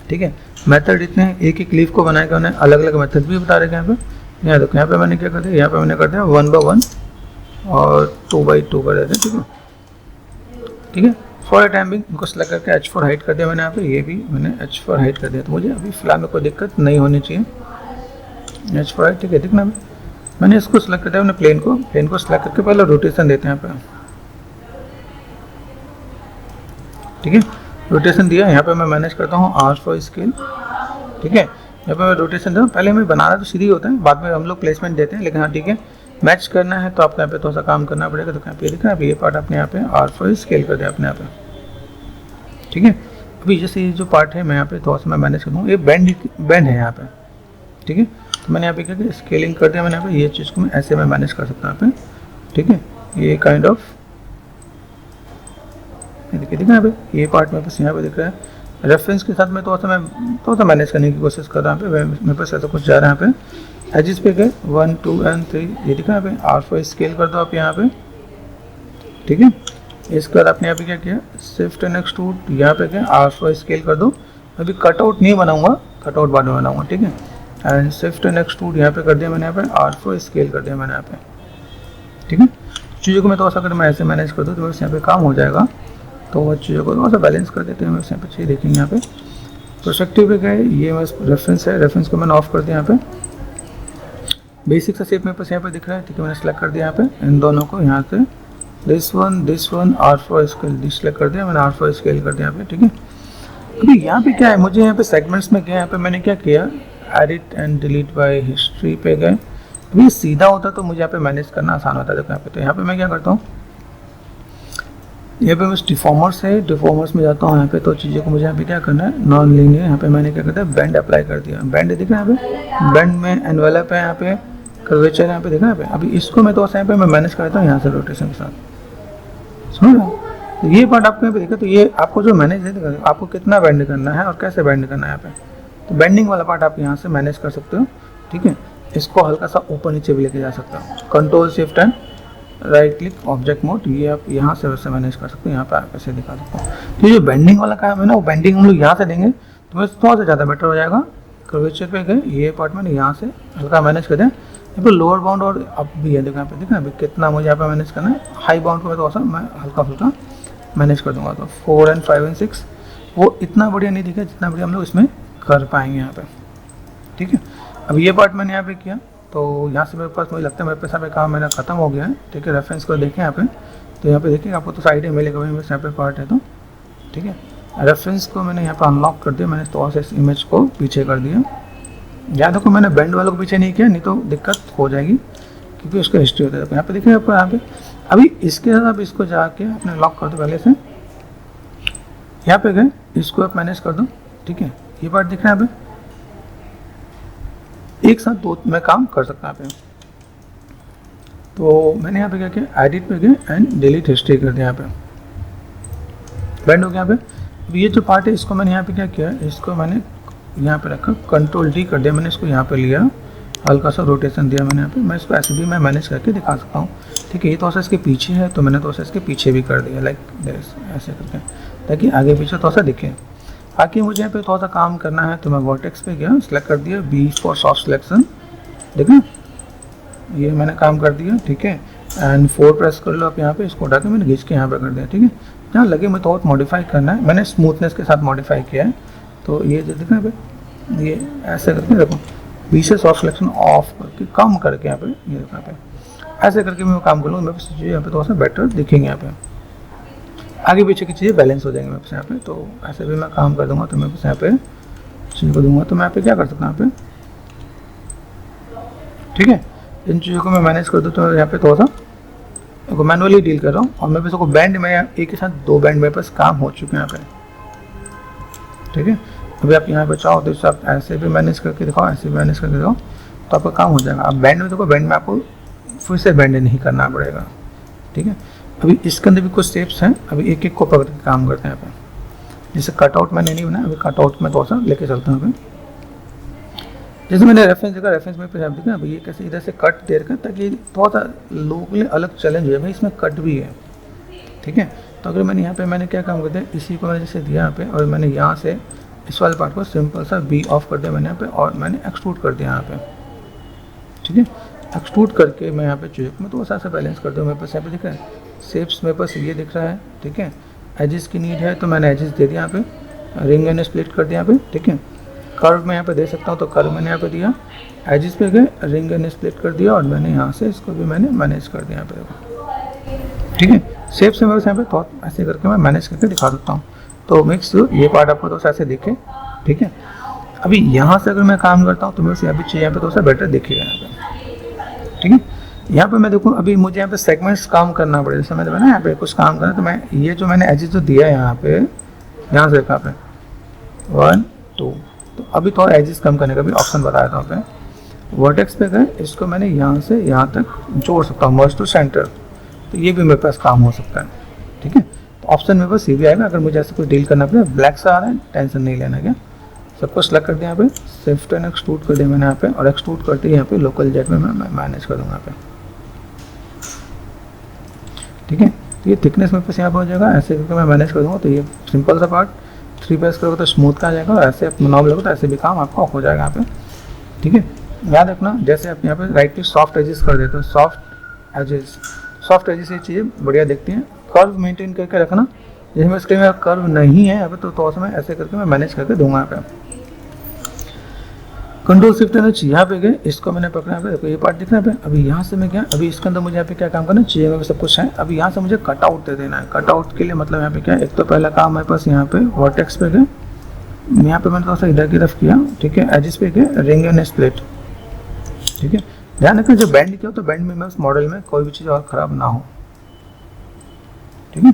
ठीक है। मेथड इतने हैं, एक एक लीफ को बनाएगा उन्हें अलग अलग मेथड भी बता रहे हैं यहाँ पे। यहाँ देखो यहाँ पे मैंने क्या कर दिया, यहाँ पे मैंने कर दिया 1 by 1 और 2 by 2 कर देते हैं, ठीक है, ठीक है। फॉर टाइम बिंग इनको सेलेक्ट करके H4 हाइट कर दिया मैंने यहाँ पे, ये भी मैंने H4 हाइट कर दिया। तो मुझे अभी फिलहाल में कोई दिक्कत नहीं होनी चाहिए, H4 हाइट, ठीक है। दिखना मैंने इसको सेलेक्ट कर दिया, मैंने प्लेन को सेलेक्ट करके पहले रोटेशन देते हैं यहाँ पे, ठीक है। रोटेशन दिया, यहाँ पे मैं मैनेज करता हूँ R for स्केल, ठीक है। यहाँ पे मैं रोटेशन दूँ, पहले हमें बनाना तो सीधी होता है, बाद में हम लोग प्लेसमेंट देते हैं, लेकिन हाँ ठीक है, मैच करना है तो आपको यहाँ पे थोड़ा सा काम करना पड़ेगा। तो यहाँ पे दिख रहा है, ये पार्ट आपने यहाँ पे R for स्केल कर दिया अपने यहाँ पे, ठीक है। अभी जैसे ये जो पार्ट है मैं यहाँ पे थोड़ा सा मैं मैनेज कर दूँ, ये बैंड है यहाँ पे, ठीक है। तो मैंने यहाँ पे क्या किया, स्केलिंग कर दिया मैंने यहाँ पे, ये चीज़ को मैं ऐसे मैं मैनेज कर सकता हूँ यहाँ पे, ठीक है। ये काइंड ऑफ देखिए दिख रहा है, ये पार्ट मेरे पास यहाँ पे दिख रहा है। रेफरेंस के साथ में थोड़ा सा मैनेज करने की कोशिश कर रहा हूँ यहाँ पे, मेरे पास ऐसा कुछ जा रहा है यहाँ पे। एजिस पे गए 1 2 and 3, ये दिख रहा है यहाँ पे। R for स्केल कर दो आप यहाँ पे, ठीक है। इसके बाद आपने यहाँ पे क्या किया, शिफ्ट एंड एक्सट्रूड, यहाँ पे क्या R for स्केल कर दो। अभी कटआउट नहीं बनाऊंगा, कटआउट बाद में बनाऊंगा, ठीक है। एंड शिफ्ट एंड एक्सट्रूड यहाँ पे कर दिया मैंने, यहाँ पे R for स्केल कर दिया मैंने यहाँ पे, ठीक है। चीज़ों को मैं थोड़ा सा अगर मैं ऐसे मैनेज कर दूँ तो बस यहाँ पे काम हो जाएगा। तो वो चीज़ों को थोड़ा सा बैलेंस कर देते हैं, बस यहाँ पे चाहिए देखेंगे यहाँ पे प्रोस्पेक्टिव पे गए, ये बस रेफरेंस है, रेफरेंस को मैंने ऑफ कर दिया यहाँ पे। बेसिक सा शेप मेरे पास यहाँ पे दिख रहा है, ठीक है। मैंने सेलेक्ट कर दिया यहाँ पे इन दोनों को, यहाँ से this one R for scale select कर दिया मैंने, R for स्केल कर दिया यहाँ पे, ठीक है। अभी यहाँ पे क्या है, मुझे यहाँ पे सेगमेंट्स में गया, यहाँ पे मैंने क्या किया, edit and delete by history पे गए। अभी सीधा होता तो मुझे यहाँ पे मैनेज करना आसान होता है। देखो यहाँ पे, तो यहाँ पे मैं क्या करता हूँ, यहाँ पे बस डिफॉर्मर्स है, डिफॉर्मर्स में जाता हूँ यहाँ पे। तो चीज़ों को मुझे यहाँ पे क्या करना है, नॉन लीनियर, यहाँ पे मैंने क्या करता है, बैंड अप्लाई कर दिया। बैंड दिख रहा है यहाँ पे, बैंड में एनवेलप है यहाँ पे, कर्वेचर यहाँ पे देखा यहाँ पे। अभी इसको मैं तो यहाँ पे मैं मैनेज करता हूँ यहाँ से रोटेशन के साथ, सुन रहे हो। तो ये पार्ट आपको यहाँ पे देखा, तो ये आपको जो मैनेज है, आपको कितना बैंड करना है और कैसे बैंड करना है यहाँ पे। तो बैंडिंग वाला पार्ट आप यहाँ से मैनेज कर सकते हो, ठीक है। इसको हल्का सा ऊपर नीचे भी लेके जा सकते हो, control shift and right click object mode, ये आप यहाँ से वैसे मैनेज कर सकते हो। यहाँ पे आप ऐसे दिखा सकते हो। तो ये बैंडिंग वाला काम है ना, वो बैंडिंग हम लोग यहाँ से देंगे तो बस थोड़ा सा ज़्यादा बेटर हो जाएगा। कर्वेचर पे गए, ये पार्ट मैंने यहाँ से हल्का मैनेज कर दें। यहाँ पे लोअर बाउंड और अप भी है, देखो यहाँ पे देखा अभी कितना मुझे यहाँ पे मैनेज करना है। हाई बाउंड को मैं थोड़ा सा मैं हल्का फुल्का मैनेज कर दूंगा। तो 4 and 5 and 6 वो इतना बढ़िया नहीं दिखा जितना बढ़िया हम लोग इसमें कर पाएंगे यहाँ पे, ठीक है। अब ये पार्ट मैंने यहाँ पे किया, तो यहाँ से मेरे पास मुझे लगता है मेरे पास यहाँ पे काम मेरा खत्म हो गया है, ठीक है। रेफरेंस को देखें यहाँ पे, तो यहाँ पे देखिए आपको तो साइड में मिलेगा भाई, बस यहाँ पे पार्ट है तो, ठीक है। रेफरेंस को मैंने यहाँ पे अनलॉक कर दिया, मैंने तो इस इमेज को पीछे कर दिया। याद रखो मैंने बैंड वालों को पीछे नहीं किया, नहीं तो दिक्कत हो जाएगी क्योंकि उसका हिस्ट्री होता है। यहाँ पे देखिए आपको यहाँ पे, अभी इसके साथ आप इसको जाके अपने लॉक कर दो पहले से, यहाँ पे गए, इसको आप मैनेज कर दो, ठीक है। ये पार्ट दिख रहा है यहाँ पे, एक साथ दो मैं काम कर सकता हूँ यहाँ पे। तो मैंने यहाँ पे क्या किया, एडिट पे गए एंड डिलीट हिस्ट्री कर दिया। यहाँ पे बैंड हो गया यहाँ पे। अब ये जो पार्ट है इसको मैंने यहाँ पे क्या किया, इसको मैंने यहाँ पे रखा, कंट्रोल D कर दिया मैंने, इसको यहाँ पे लिया, हल्का सा रोटेशन दिया मैंने यहाँ पे। मैं इसको ऐसे भी मैं मैनेज करके दिखा सकता हूँ, ठीक है। ये थोड़ा सा इसके पीछे है तो मैंने थोड़ा सा इसके पीछे भी कर दिया, लाइक ऐसे करके, ताकि आगे पीछे थोड़ा सा दिखे। बाकी मुझे यहाँ पे थोड़ा सा काम करना है तो मैं वर्टेक्स पे गया, सेलेक्ट कर दिया B for सॉफ्ट सिलेक्शन, देखो ये मैंने काम कर दिया, ठीक है। एंड 4 प्रेस कर लो आप यहाँ पे, इसको उठा के मैंने घिस के यहाँ पे कर दिया, ठीक है। जहाँ लगे मुझे थोड़ा मॉडिफाई करना है, मैंने स्मूथनेस के साथ मॉडिफाई किया है। तो ये जो देखना पे, ये ऐसे करके देखो, B से सॉफ्ट सिलेक्शन ऑफ करके कम करके यहाँ पे, ये देखना पे ऐसे करके मैं काम कर लूँगा, मेरे पास चीज़ें यहाँ पे थोड़ा सा बेटर दिखेंगे। यहाँ पे आगे पीछे की चीज़ें बैलेंस हो जाएंगी मेरे पास यहाँ पे। तो ऐसे भी मैं काम कर दूंगा, तो मेरे पास यहाँ पे चीज़ को दूंगा, तो मैं यहाँ पे क्या कर सकता हूँ यहाँ पे, ठीक है। इन चीज़ों को मैं मैनेज कर दूँ तो यहाँ पे थोड़ा सा मैनुअली डील कर रहा हूँ। और मेरे पास को बैंड में एक के साथ 2 बैंड मेरे पास काम हो चुके हैं यहाँ पे, ठीक है। अभी आप यहाँ पे चाहो तो आप ऐसे भी मैनेज करके दिखाओ, ऐसे भी मैनेज करके दिखाओ, तो आपका काम हो जाएगा। आप बैंड में देखो, बैंड में आपको फिर से बैंड नहीं करना पड़ेगा, ठीक है। अभी इसके अंदर भी कुछ स्टेप्स हैं, अभी एक एक को पकड़ के काम करते हैं यहाँ पे। जैसे कटआउट मैंने नहीं बनाया, अभी कटआउट में थोड़ा सा लेके चलता हूँ। अभी जैसे मैंने रेफरेंस देखा, रेफरेंस में आप देखना भाई ये कैसे इधर से कट दे रखा है ताकि थोड़ा सा लोगों के लिए अलग चैलेंज है, भाई इसमें कट भी है, ठीक है। तो अगर मैंने यहाँ पे मैंने क्या काम कर दिया, इसी को मैंने जैसे दिया यहाँ पे और मैंने यहाँ से इस वाले पार्ट को सिंपल सा बी ऑफ कर दिया मैंने यहाँ पे और मैंने एक्सट्रूड कर दिया यहाँ पे, ठीक है। एक्सट्रूड करके मैं यहाँ पे चीज़ों को मैं तो सा बैलेंस कर दूँ, मेरे पास यहाँ पे दिख रहा है शेप्स, मेरे पास ये दिख रहा है, ठीक है। एजेस की नीड है तो मैंने एजेस दे दिया यहाँ पे, रिंग एंड स्प्लिट कर दिया यहाँ पे, ठीक है। कर्व मैं यहाँ पे दे सकता हूँ तो कर्व मैंने यहाँ पे दिया, एजेस पे गए रिंग एंड स्प्लिट कर दिया और मैंने यहाँ से इसको भी मैंने मैनेज कर दिया यहाँ पे, ठीक है। शेप से मैं यहाँ पे थोड़ा ऐसे करके मैं मैनेज करके दिखा सकता हूँ। तो मेक्स ये पार्ट आपको तो ऐसे दिखे, ठीक है। अभी यहाँ से अगर मैं काम करता हूँ तो मेरे से अभी चाहिए यहाँ पे तो बेटर दिखेगा यहाँ पे, ठीक है। यहाँ पे मैं देखूँ अभी मुझे यहाँ पे सेगमेंट्स काम करना पड़ेगा, जैसे मैंने ना यहाँ पे कुछ काम करना तो मैं ये जो मैंने एजेस जो दिया है यहाँ पे, यहाँ से यहाँ पे 1 2, तो अभी थोड़ा एजेस कम करने का भी ऑप्शन बताया था यहाँ पे। वर्टेक्स पे गए, इसको मैंने यहाँ से यहाँ तक जोड़ सकता हूँ, मर्ज टू सेंटर, तो ये भी मेरे पास काम हो सकता है, ठीक है। तो ऑप्शन मेरे पास ये भी आएगा अगर मुझे ऐसे कुछ डील करना पड़े। ब्लैक सा आ रहा है, टेंशन नहीं लेना, क्या सबको सेलेक्ट कर दिया यहाँ पे, शिफ्ट एंड एक्सट्रूड कर दिया मैंने यहाँ पे और एक्सट्रूड करते यहाँ पे लोकल जेट में मैं मैनेज कर दूँगा यहाँ पे, ठीक है। ये थिकनेस मेरे पास यहाँ पर हो जाएगा, ऐसे करके मैं मैनेज कर दूँगा। तो ये सिंपल सा पार्ट 3 प्रेस करोगे तो स्मूथ का आ जाएगा और ऐसे आप नॉर्मल लगो तो ऐसे भी काम आपका हो जाएगा यहाँ पे, ठीक है। याद रखना जैसे आप यहाँ पे राइट क्लिक सॉफ्ट एजेस कर देते हो, सॉफ्ट एजेस ये चीज़ें बढ़िया दिखती हैं। कर्व मेंटेन करके रखना, जैसे मैं स्क्रीन में कर्व नहीं है यहाँ पे तो थोड़ा सा मैं ऐसे करके मैं मैनेज करके दूंगा यहाँ पे। कंट्रोल शिफ्ट एच यहाँ पे गए, इसको मैंने पकड़ा यहाँ पे, देखो ये पार्ट दिख रहा है पे। अभी यहाँ से मैं क्या, अभी इसके अंदर मुझे यहाँ पे क्या काम करना चाहिए, मेरे सब कुछ है। अभी यहाँ से मुझे कट आउट दे देना है। कट आउट के लिए मतलब यहाँ पे क्या है, एक तो पहला काम मेरे पास यहाँ पे वर्टेक्स पे गए, यहाँ पे मैंने थोड़ा सा इधर की तरफ किया, ठीक है। एजेस पे गए, रिंग एंड स्प्लिट, ठीक है। ध्यान रखना जो बैंड किया हो तो बैंड में मैं उस मॉडल में कोई भी चीज़ और ख़राब ना हो, ठीक है।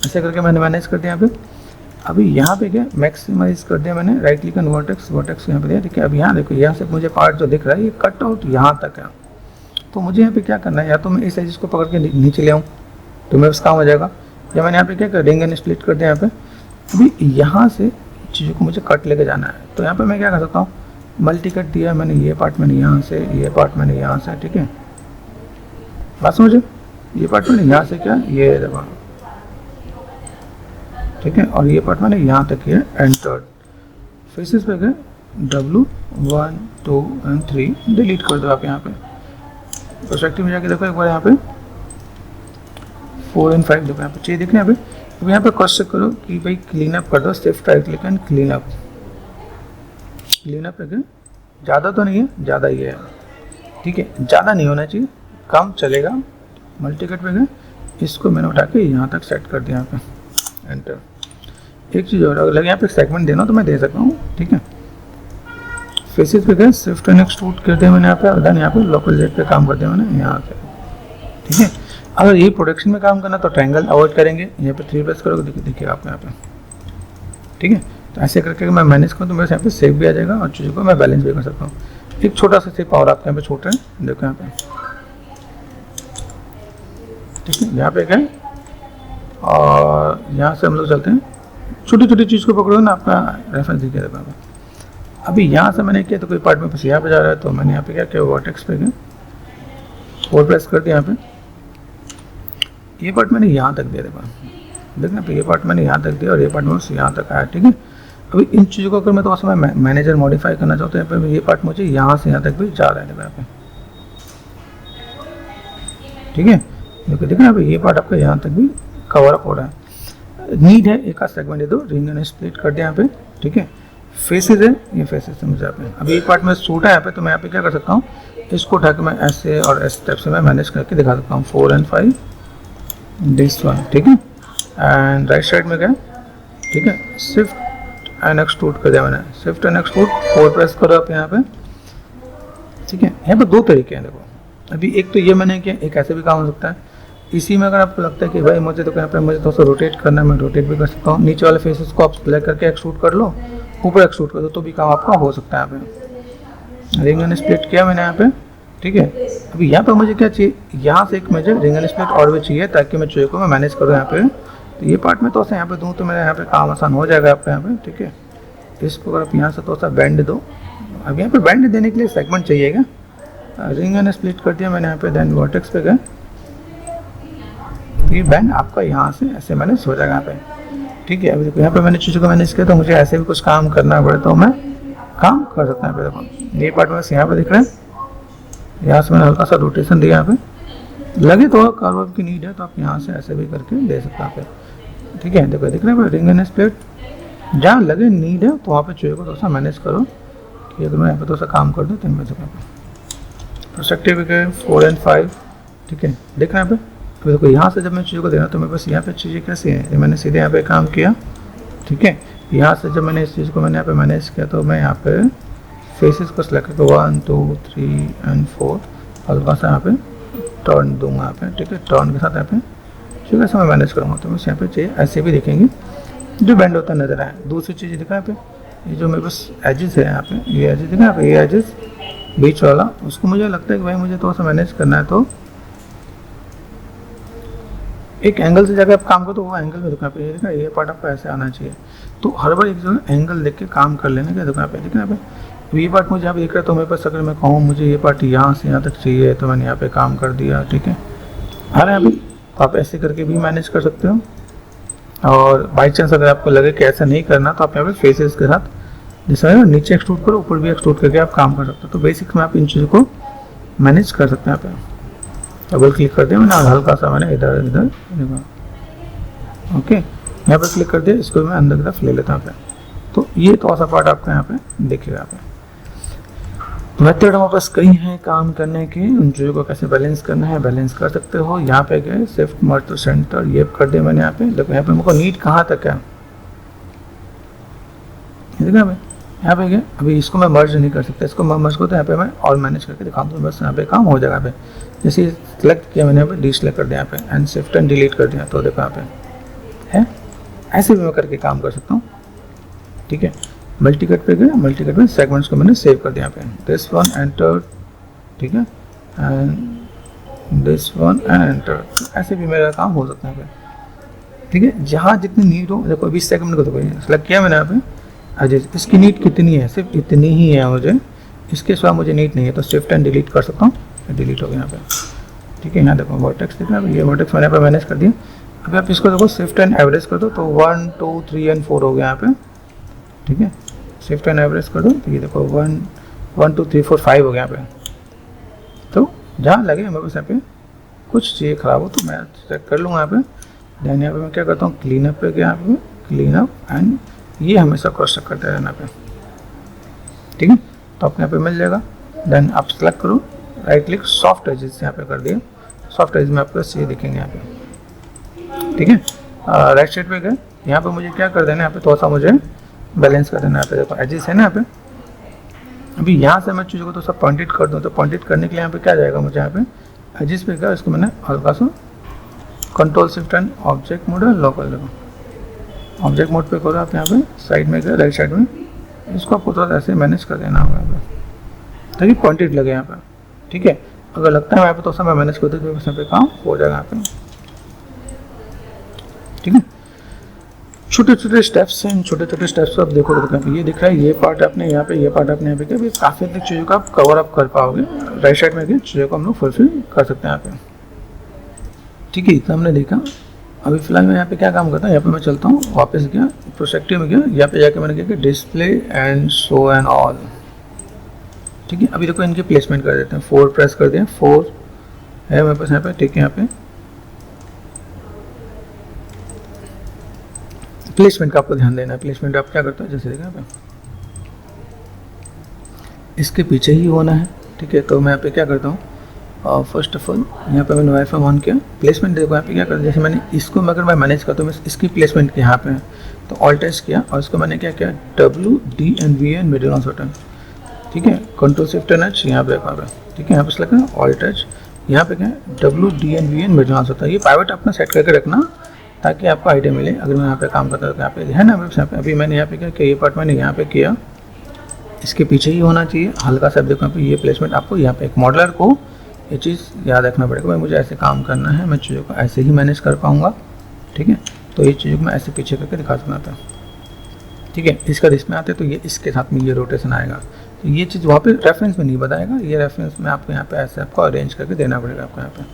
ऐसे करके मैंने मैनेज कर दिया यहाँ पे। अभी यहाँ पे क्या मैक्सिमाइज कर दिया मैंने, राइट क्लिक एंड वर्टेक्स यहाँ पे दिया, ठीक है। अब यहाँ देखो यहाँ से मुझे पार्ट जो दिख रहा है ये कट आउट यहाँ तक है, तो मुझे यहाँ पे क्या करना है, या तो मैं इस एजेस को पकड़ के नीचे ले आऊँ तो मेरे पास काम हो जाएगा, या मैंने यहाँ पे क्या कर रिंग एंड स्प्लिट कर दिया यहाँ पे। अभी यहाँ से चीज़ों को मुझे कट लेके जाना है, तो यहाँ पे मैं क्या कर सकता हूँ, मल्टी कट दिया मैंने, ये पार्ट मैंने यहाँ से, ये पार्ट मैंने यहाँ से, ठीक है। बात समझे, ये पार्ट मैंने यहाँ से क्या, ये देखो, ठीक है। और ये पार्ट मैंने यहाँ तक किया, एंटर्ड। फेसेस पे गए, W 1 2 एंड 3 डिलीट कर दो आप यहाँ पे। पर्सपेक्टिव में जाके देखो एक बार यहाँ पे 4 एंड 5 देखो यहाँ पे चाहिए दिख रहे हैं यहाँ पे। अब यहाँ पे क्रॉस चेक करो कि भाई क्लीन अप कर दो, shift right click and clean up. Clean up पे गए, ज़्यादा तो नहीं है, ज़्यादा ही है, ठीक है, ज़्यादा नहीं होना चाहिए, कम चलेगा। मल्टी कट पे गए, इसको मैंने उठा के यहाँ तक सेट कर दिया यहाँ पे, एंटर। एक चीज़ और अगर यहाँ पे सेगमेंट देना तो मैं दे सकता हूँ, ठीक है। फेसेस पे गए, शिफ्ट एंड एक्सट्रूड कर दिया मैंने यहाँ पे, देन यहाँ पे लोकल जेट पे काम कर दिया मैंने यहाँ से, ठीक है। अगर ये प्रोडक्शन में काम करना तो ट्रायंगल अवॉइड करेंगे, यहाँ पे 3 प्रेस करोगे देखिए आपको यहाँ पे, ठीक है। तो ऐसे करके मैं मैनेज करूँ तो मेरे यहाँ पे सेव भी आ जाएगा और चीज़ों को मैं बैलेंस भी कर सकता हूँ। एक छोटा सा सेव और आपके यहाँ पे छोटा है, देखो यहाँ पे, ठीक है। यहाँ पे गए और यहाँ से हम लोग चलते हैं, छोटी छोटी चीज़ को पकड़ो ना, आपका रेफरेंस दिख जाएगा। अभी यहाँ से मैंने किया तो कोई पार्ट में बस यहाँ पे जा रहा है, तो मैंने यहाँ पे क्या किया, वर्टेक्स पे गया, 4 प्रेस कर दिया यहाँ पे। ये पार्ट मैंने यहाँ तक दिया, देखना पे, ये पार्ट मैंने यहाँ तक दिया और ये पार्ट में यहाँ तक आया, ठीक है। अभी इन चीज़ों को अगर मैं तो मैं मैनेजर मॉडिफाई करना चाहता हूँ, यहाँ पे ये पार्ट मुझे यहाँ से यहाँ तक भी जा रहा है यहाँ पे, ठीक है। देखो देखना अभी ये पार्ट आपका यहाँ तक भी कवर अप हो रहा है। नीड है एक आध सेगमेंट दे दो, रिंग एंड स्प्लिट कर दिया यहाँ पे, ठीक है। फेसेस है, ये फेसेस से मुझे यहाँ पे अभी एक पार्ट में सूट है यहाँ पे, तो मैं यहाँ पे क्या कर सकता हूँ, इसको उठा के मैं ऐसे और इस स्टेप से मैं मैनेज करके दिखा सकता हूँ। 4 एंड 5 दिस वन, ठीक है। एंड राइट साइड में गया, ठीक है, शिफ्ट एंड एक्सट्रूड कर दिया मैंने, शिफ्ट एंड एक्सट्रूड 4 प्रेस करो आप यहाँ पे, ठीक है। यहाँ पे 2 तरीके हैं, देखो अभी एक तो ये मैंने किया, एक ऐसे भी काम हो सकता है। इसी में अगर आपको लगता है कि भाई मुझे तो यहाँ पे मुझे थोड़ा सा रोटेट करना है, मैं रोटेट भी कर सकता हूँ। नीचे वाले फेसेस को आप सेलेक्ट करके एक्सट्रूड कर लो, ऊपर एक्सट्रूड कर दो, तो भी काम आपका हो सकता है। यहाँ पे रिंग एंड स्प्लिट किया मैंने यहाँ पे, ठीक है। अभी यहाँ पे मुझे क्या चाहिए, यहाँ से एक मुझे रिंग एंड स्प्लिट और भी चाहिए ताकि मैं चीज़ों को मैं मैनेज करूँ यहाँ पे। तो ये पार्ट में तो यहाँ पे दूँ तो मेरा यहाँ पे काम आसान हो जाएगा आपका यहाँ पे, ठीक है। इसको अगर आप यहाँ से थोड़ा सा बेंड दो, अब यहाँ पे बैंड देने के लिए सेगमेंट चाहिएगा, रिंग एंड स्प्लिट कर दिया मैंने यहाँ पे, देन वर्टेक्स पे गए, ये बैंड आपका यहाँ से ऐसे मैनेज हो जाएगा यहाँ पे, ठीक है। अभी देखो यहाँ पे मैंने चीज़ों को मैनेज किया, तो मुझे ऐसे भी कुछ काम करना पड़े तो मैं काम कर सकता हूँ। यहाँ पे देखो ये पार्ट बस यहाँ पे दिख रहा है, यहाँ से मैंने हल्का सा रोटेशन दिया, यहाँ पे लगे तो कर्व की नीड है तो आप यहाँ से ऐसे भी करके दे सकते हैं यहाँ पे, ठीक है। देखो दिख रहा है रिंग एंड स्प्लिट, जहाँ लगे नीड है तो वहाँ पे चीज़ों को थोड़ा सा मैनेज करो कि अगर मैं यहाँ पे थोड़ा सा काम कर दूँ तो इनमें से प्रोस्पेक्टिव के 4 और 5, ठीक है। देख रहे हैं यहाँ पे, तो देखो यहाँ से जब मैं चीज़ों को देना तो मेरे पास यहाँ पे चीज़ें कैसी हैं, मैंने सीधे यहाँ पे काम किया, ठीक है। यहाँ से जब मैंने इस चीज़ को मैंने यहाँ पे मैनेज किया तो मैं यहाँ पे फेसेस को सिलेक्ट करके 1 2 3 और 4 हल्का सा यहाँ पे टर्न दूंगा यहाँ पे, ठीक है। टर्न के साथ यहाँ पे ठीक है ऐसा मैं मैनेज करूँगा, तो बस यहाँ पे चाहिए ऐसे भी दिखेंगे जो बैंड होता नजर आए। दूसरी चीज़ दिखा यहाँ पे, ये जो मेरे पास एजेस है यहाँ पे, ये एजेस दिखा यहाँ पे, ये एजेस बीच वाला, उसको मुझे लगता है कि भाई मुझे थोड़ा सा मैनेज करना है, तो एक एंगल से जाकर आप काम करो तो वो एंगल में देखो पे, देखा ये पार्ट आपको ऐसे आना चाहिए, तो हर बार एक जो है एंगल देख के काम कर लेने का। देखो यहाँ पे देखना, यहाँ पे ये पार्ट मुझे यहाँ पे दिख रहा है, तो मेरे पास अगर मैं कहूँ मुझे ये पार्ट यहाँ से यहाँ तक चाहिए तो मैंने यहाँ पे काम कर दिया, ठीक है। हाँ यहाँ पे तो आप ऐसे करके भी मैनेज कर सकते हो, और बाई चांस अगर आपको लगे कि ऐसा नहीं करना तो आप यहाँ पे फेसेस के साथ जैसा है नीचे एक्सट्रूड करो, ऊपर भी एक्सट्रूड करके आप काम कर सकते हो। तो बेसिक में आप इन चीज़ों को मैनेज कर सकते हैं। यहाँ पे डबल क्लिक कर दिया मैंने और हल्का सा मैंने इधर इधर, ओके यहाँ पे क्लिक कर दिया, इसको मैं अंदर की तरफ ले लेता हूँ यहाँ पे। तो ये थोड़ा सा पार्ट आपका यहाँ पे देखिएगा। यहाँ पे मेथड हमारे पास कई हैं काम करने के, उन चीज़ों को कैसे बैलेंस करना है बैलेंस कर सकते हो। यहाँ पे गए शिफ्ट मर्ज टू सेंटर, ये कर दिया मैंने यहाँ पे। देखो यहाँ पे मुझको नीड कहाँ तक है, देखा भाई यहाँ पे गए, अभी इसको मैं मर्ज नहीं कर सकता, इसको मैं मर्ज करता यहाँ पे मैं और मैनेज करके दिखाऊँ तो बस यहाँ पे काम हो जाएगा। यहाँ पे जैसे सेलेक्ट किया मैंने यहाँ पे, डी सेलेक्ट कर दिया यहाँ पे एंड शिफ्ट एंड डिलीट कर दिया, तो देखो यहाँ पे है ऐसे भी मैं करके काम कर सकता हूँ, ठीक है। मल्टी कट पे गए, मल्टी कट में सेगमेंट्स को मैंने सेव कर दिया यहाँ पे, दिस वन एंटर, ठीक है, and this one and enter, ऐसे भी मेरा काम हो सकता है, ठीक है। जहाँ जितनी नीड हो, देखो अभी सेगमेंट को देखो सेलेक्ट किया मैंने यहाँ पे, अजय इसकी नीड कितनी है, सिर्फ इतनी ही है मुझे, इसके सिवा मुझे नीड नहीं है, तो शिफ्ट एंड डिलीट कर सकता हूँ, डिलीट हो गया यहाँ पे, ठीक है। यहाँ देखो वर्टेक्स दिख रहा है, ये वर्टेक्स मैंने यहाँ पे मैनेज कर दिया। अभी आप इसको देखो शिफ्ट एंड एवरेज कर दो तो 1 2 3 और 4 हो गया यहाँ पे, ठीक है। शिफ्ट एंड एवरेज कर दो तो ये देखो 1 2 3 4 5 हो गया यहाँ पे। तो जहाँ लगे मेरे पास यहाँ पे कुछ चीज़ें खराब हो तो मैं चेक कर लूँगा यहाँ पे। देन यहाँ पे मैं क्या करता हूँ, क्लीन अप पे गया, यहाँ पे क्लीन अप एंड ये हमेशा क्रॉस चेक करते रहना पे, ठीक है। तो अपने यहाँ पे मिल जाएगा। देन आप सेलेक्ट करो, राइट क्लिक, सॉफ्ट एजेस यहाँ पे कर दिया, सॉफ्ट एज में आपको ये दिखेंगे यहाँ पे, ठीक है। राइट साइड पे गए, यहाँ पे मुझे क्या कर देना है, यहाँ पे थोड़ा सा मुझे बैलेंस कर देना है। यहाँ पे देखो एजेस है ना यहाँ पे, अभी यहाँ से मैं चीज़ों को तो सब पॉइंटेड कर दूँ, तो पॉइंटेड करने के लिए यहाँ पे क्या जाएगा मुझे, यहाँ पे एजेस पे गया, इसको मैंने हल्का सा control shift and object mode है लोकल, देखो ऑब्जेक्ट मोड पे करो आप, यहाँ पे साइड में गए राइट साइड में, इसको आपको थोड़ा ऐसे मैनेज कर देना होगा यहाँ पे ताकि पॉइंटेड लगे यहाँ पे, ठीक है। अगर लगता है यहाँ पे तो सब मैं मैनेज कर दूँ तो यहाँ पे काम हो जाएगा यहाँ पे, ठीक है। छोटे छोटे स्टेप्स हैं, इन छोटे छोटे स्टेप्स को आप देखो तो ये दिख रहा है, ये पार्ट आपने यहाँ पे, ये पार्ट आपने यहाँ पे किया, काफ़ी अधिक चीज़ों को आप कवर अप कर पाओगे। राइट साइड में गए चीज़ों को हम लोग फुलफिल कर सकते हैं यहाँ पे, ठीक है। इतना हमने देखा। अभी फिलहाल मैं यहाँ पे क्या काम करता हूँ, यहाँ पे मैं चलता हूँ वापस गया प्रोस्पेक्टिव में गया, यहाँ पे जाके मैंने क्या किया, display and show and all, ठीक है। अभी देखो इनकी प्लेसमेंट कर देते हैं, 4 प्रेस कर दिया, 4 है मेरे पास यहाँ पे, ठीक है। यहाँ पे प्लेसमेंट का आपको ध्यान देना है। प्लेसमेंट आप क्या करते हो, जैसे देखा यहाँ पे इसके पीछे ही होना है, ठीक है। तो मैं यहाँ पे क्या करता हूँ, फर्स्ट ऑफ ऑल यहाँ पे मैंने वाईफाई ऑन किया, प्लेसमेंट देखो यहाँ पे क्या करता, जैसे मैंने इसको अगर मैं मैनेज करता हूँ, मैं इसकी प्लेसमेंट की यहाँ पे है तो ऑल्ट एच किया और इसको मैंने क्या किया, WD&V मिडिल ऑन बटन, ठीक है। कंट्रोल शिफ्ट एन एच यहाँ पे, ठीक है। यहाँ पे लगा ऑल्ट एच, यहाँ पे क्या है WD&V मिडिल ऑन होता है। ये प्राइवेट अपना सेट करके रखना ताकि आपको आइडिया मिले। अगर मैं यहाँ पे काम करता हूँ तो यहाँ पे है ना, यहाँ पे अभी मैंने यहाँ पे क्या किया, ये पार्ट मैंने यहाँ पे किया, इसके पीछे ही होना चाहिए हल्का सा। देखो यहाँ पे ये प्लेसमेंट आपको यहाँ पे एक मॉडलर को ये चीज़ याद रखना पड़ेगा, भाई मुझे ऐसे काम करना है, मैं चीज़ों को ऐसे ही मैनेज कर पाऊँगा, ठीक है। तो ये चीज़ों को मैं ऐसे पीछे करके दिखा सकता था, ठीक है। इसका इसमें आते तो ये इसके साथ में ये रोटेशन आएगा, तो ये चीज़ वहाँ पे रेफरेंस में नहीं बताएगा, ये रेफरेंस में आपको यहाँ पे ऐसे आपको अरेंज करके देना पड़ेगा आपको यहाँ पे,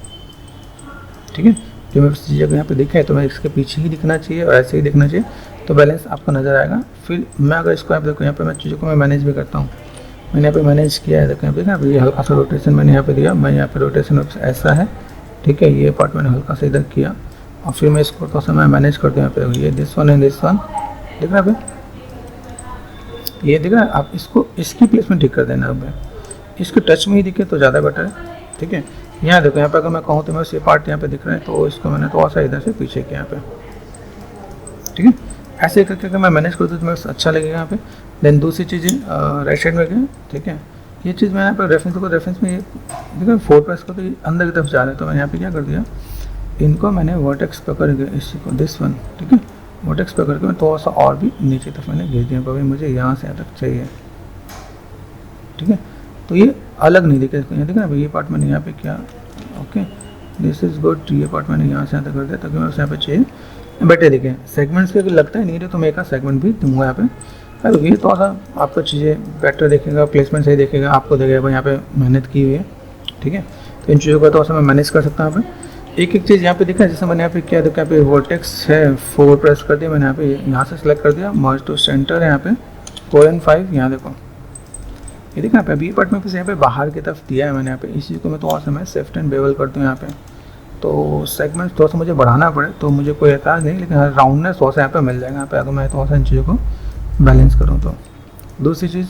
ठीक है। जो मेरे चीज़ें यहाँ पे दिखा है तो मैं इसके पीछे ही दिखना चाहिए और ऐसे ही दिखना चाहिए, तो बैलेंस आपको नज़र आएगा। फिर मैं अगर इसको यहाँ पे देखो, यहाँ पे मैं चीज़ों को मैं मैनेज भी करता हूँ, मैंने यहाँ पे मैनेज किया है, देखो यहाँ पे ये हल्का सा रोटेशन मैंने यहाँ पे दिया, मैं यहाँ पे रोटेशन ऐसा है, ठीक है। ये पार्ट मैंने हल्का सा इधर किया और फिर मैं इसको थोड़ा सा मैं मैनेज करता हूँ यहाँ पे, ये this one and this one, दिख रहा है यहाँ पे, ये दिख रहा है। आप इसको इसकी प्लेसमेंट ठीक कर देना, अब इसके टच में ही दिखे तो ज़्यादा बेटर है, ठीक है। यहाँ देखो, यहाँ पे अगर मैं कहूँ तो मैं ये पार्ट यहाँ पे दिख रहा है, तो इसको मैंने थोड़ा सा इधर से पीछे किया यहाँ पे, ठीक है। ऐसे करके अगर मैं मैनेज करता हूँ तो मेरे अच्छा लगेगा यहाँ पे। देन दूसरी चीज़ राइट साइड में गए, ठीक है। ये चीज़ मैं यहाँ पर रेफरेंस में ये देखो 4 प्रेस को तो ये अंदर की तरफ जा रहा है, तो मैंने यहाँ पे क्या कर दिया, इनको मैंने वर्टेक्स पकड़ के इसी को दिस वन, ठीक है, वर्टेक्स पकड़ के मैं थोड़ा सा और भी नीचे तक मैंने भेज दिया, भाई मुझे यहाँ से यहाँ तक चाहिए, ठीक है। तो ये अलग नहीं दिखे, यहाँ देखा ना, ये पार्ट मैंने यहाँ पे किया, ओके दिस इज़ गुड। ये पार्ट मैंने यहाँ से यहाँ तक कर दिया ताकि मैं उसे यहाँ पे चाहिए बेटे दिखे। सेगमेंट्स के अगर लगता है नहीं रहे तो मैं एक सेगमेंट भी दूंगा यहाँ पे, तो ये थोड़ा सा आपको चीज़ें बेटर देखेगा, प्लेसमेंट सही देखेगा, आपको देखेगा भाई यहाँ पे मेहनत की हुई है, ठीक है। तो इन चीज़ों का थोड़ा सा मैं मैनेज कर सकता हूँ यहाँ पे। एक एक चीज़ यहाँ पे दिखा है, जैसे मैंने यहाँ पे किया, देखो यहाँ पे वर्टेक्स है 4 प्रेस कर दिया मैंने, यहाँ से सिलेक्ट कर दिया, मर्ज टू सेंटर है यहाँ पे 4 and 5, यहाँ देखो ये देखना पे अभी पार्ट में फिर यहाँ पे बाहर की तरफ दिया है मैंने यहाँ पे। इस चीज़ को मैं थोड़ा सा मैं शिफ्ट एंड बेवल करता हूँ यहाँ पे, तो सेगमेंट थोड़ा सा मुझे बढ़ाना पड़े तो मुझे कोई एतराज़ नहीं, लेकिन राउंडनेस थोड़ा सा यहाँ पे मिल जाएगा यहाँ पे अगर मैं थोड़ा सा इन चीज़ों को बैलेंस करूँ तो। दूसरी चीज़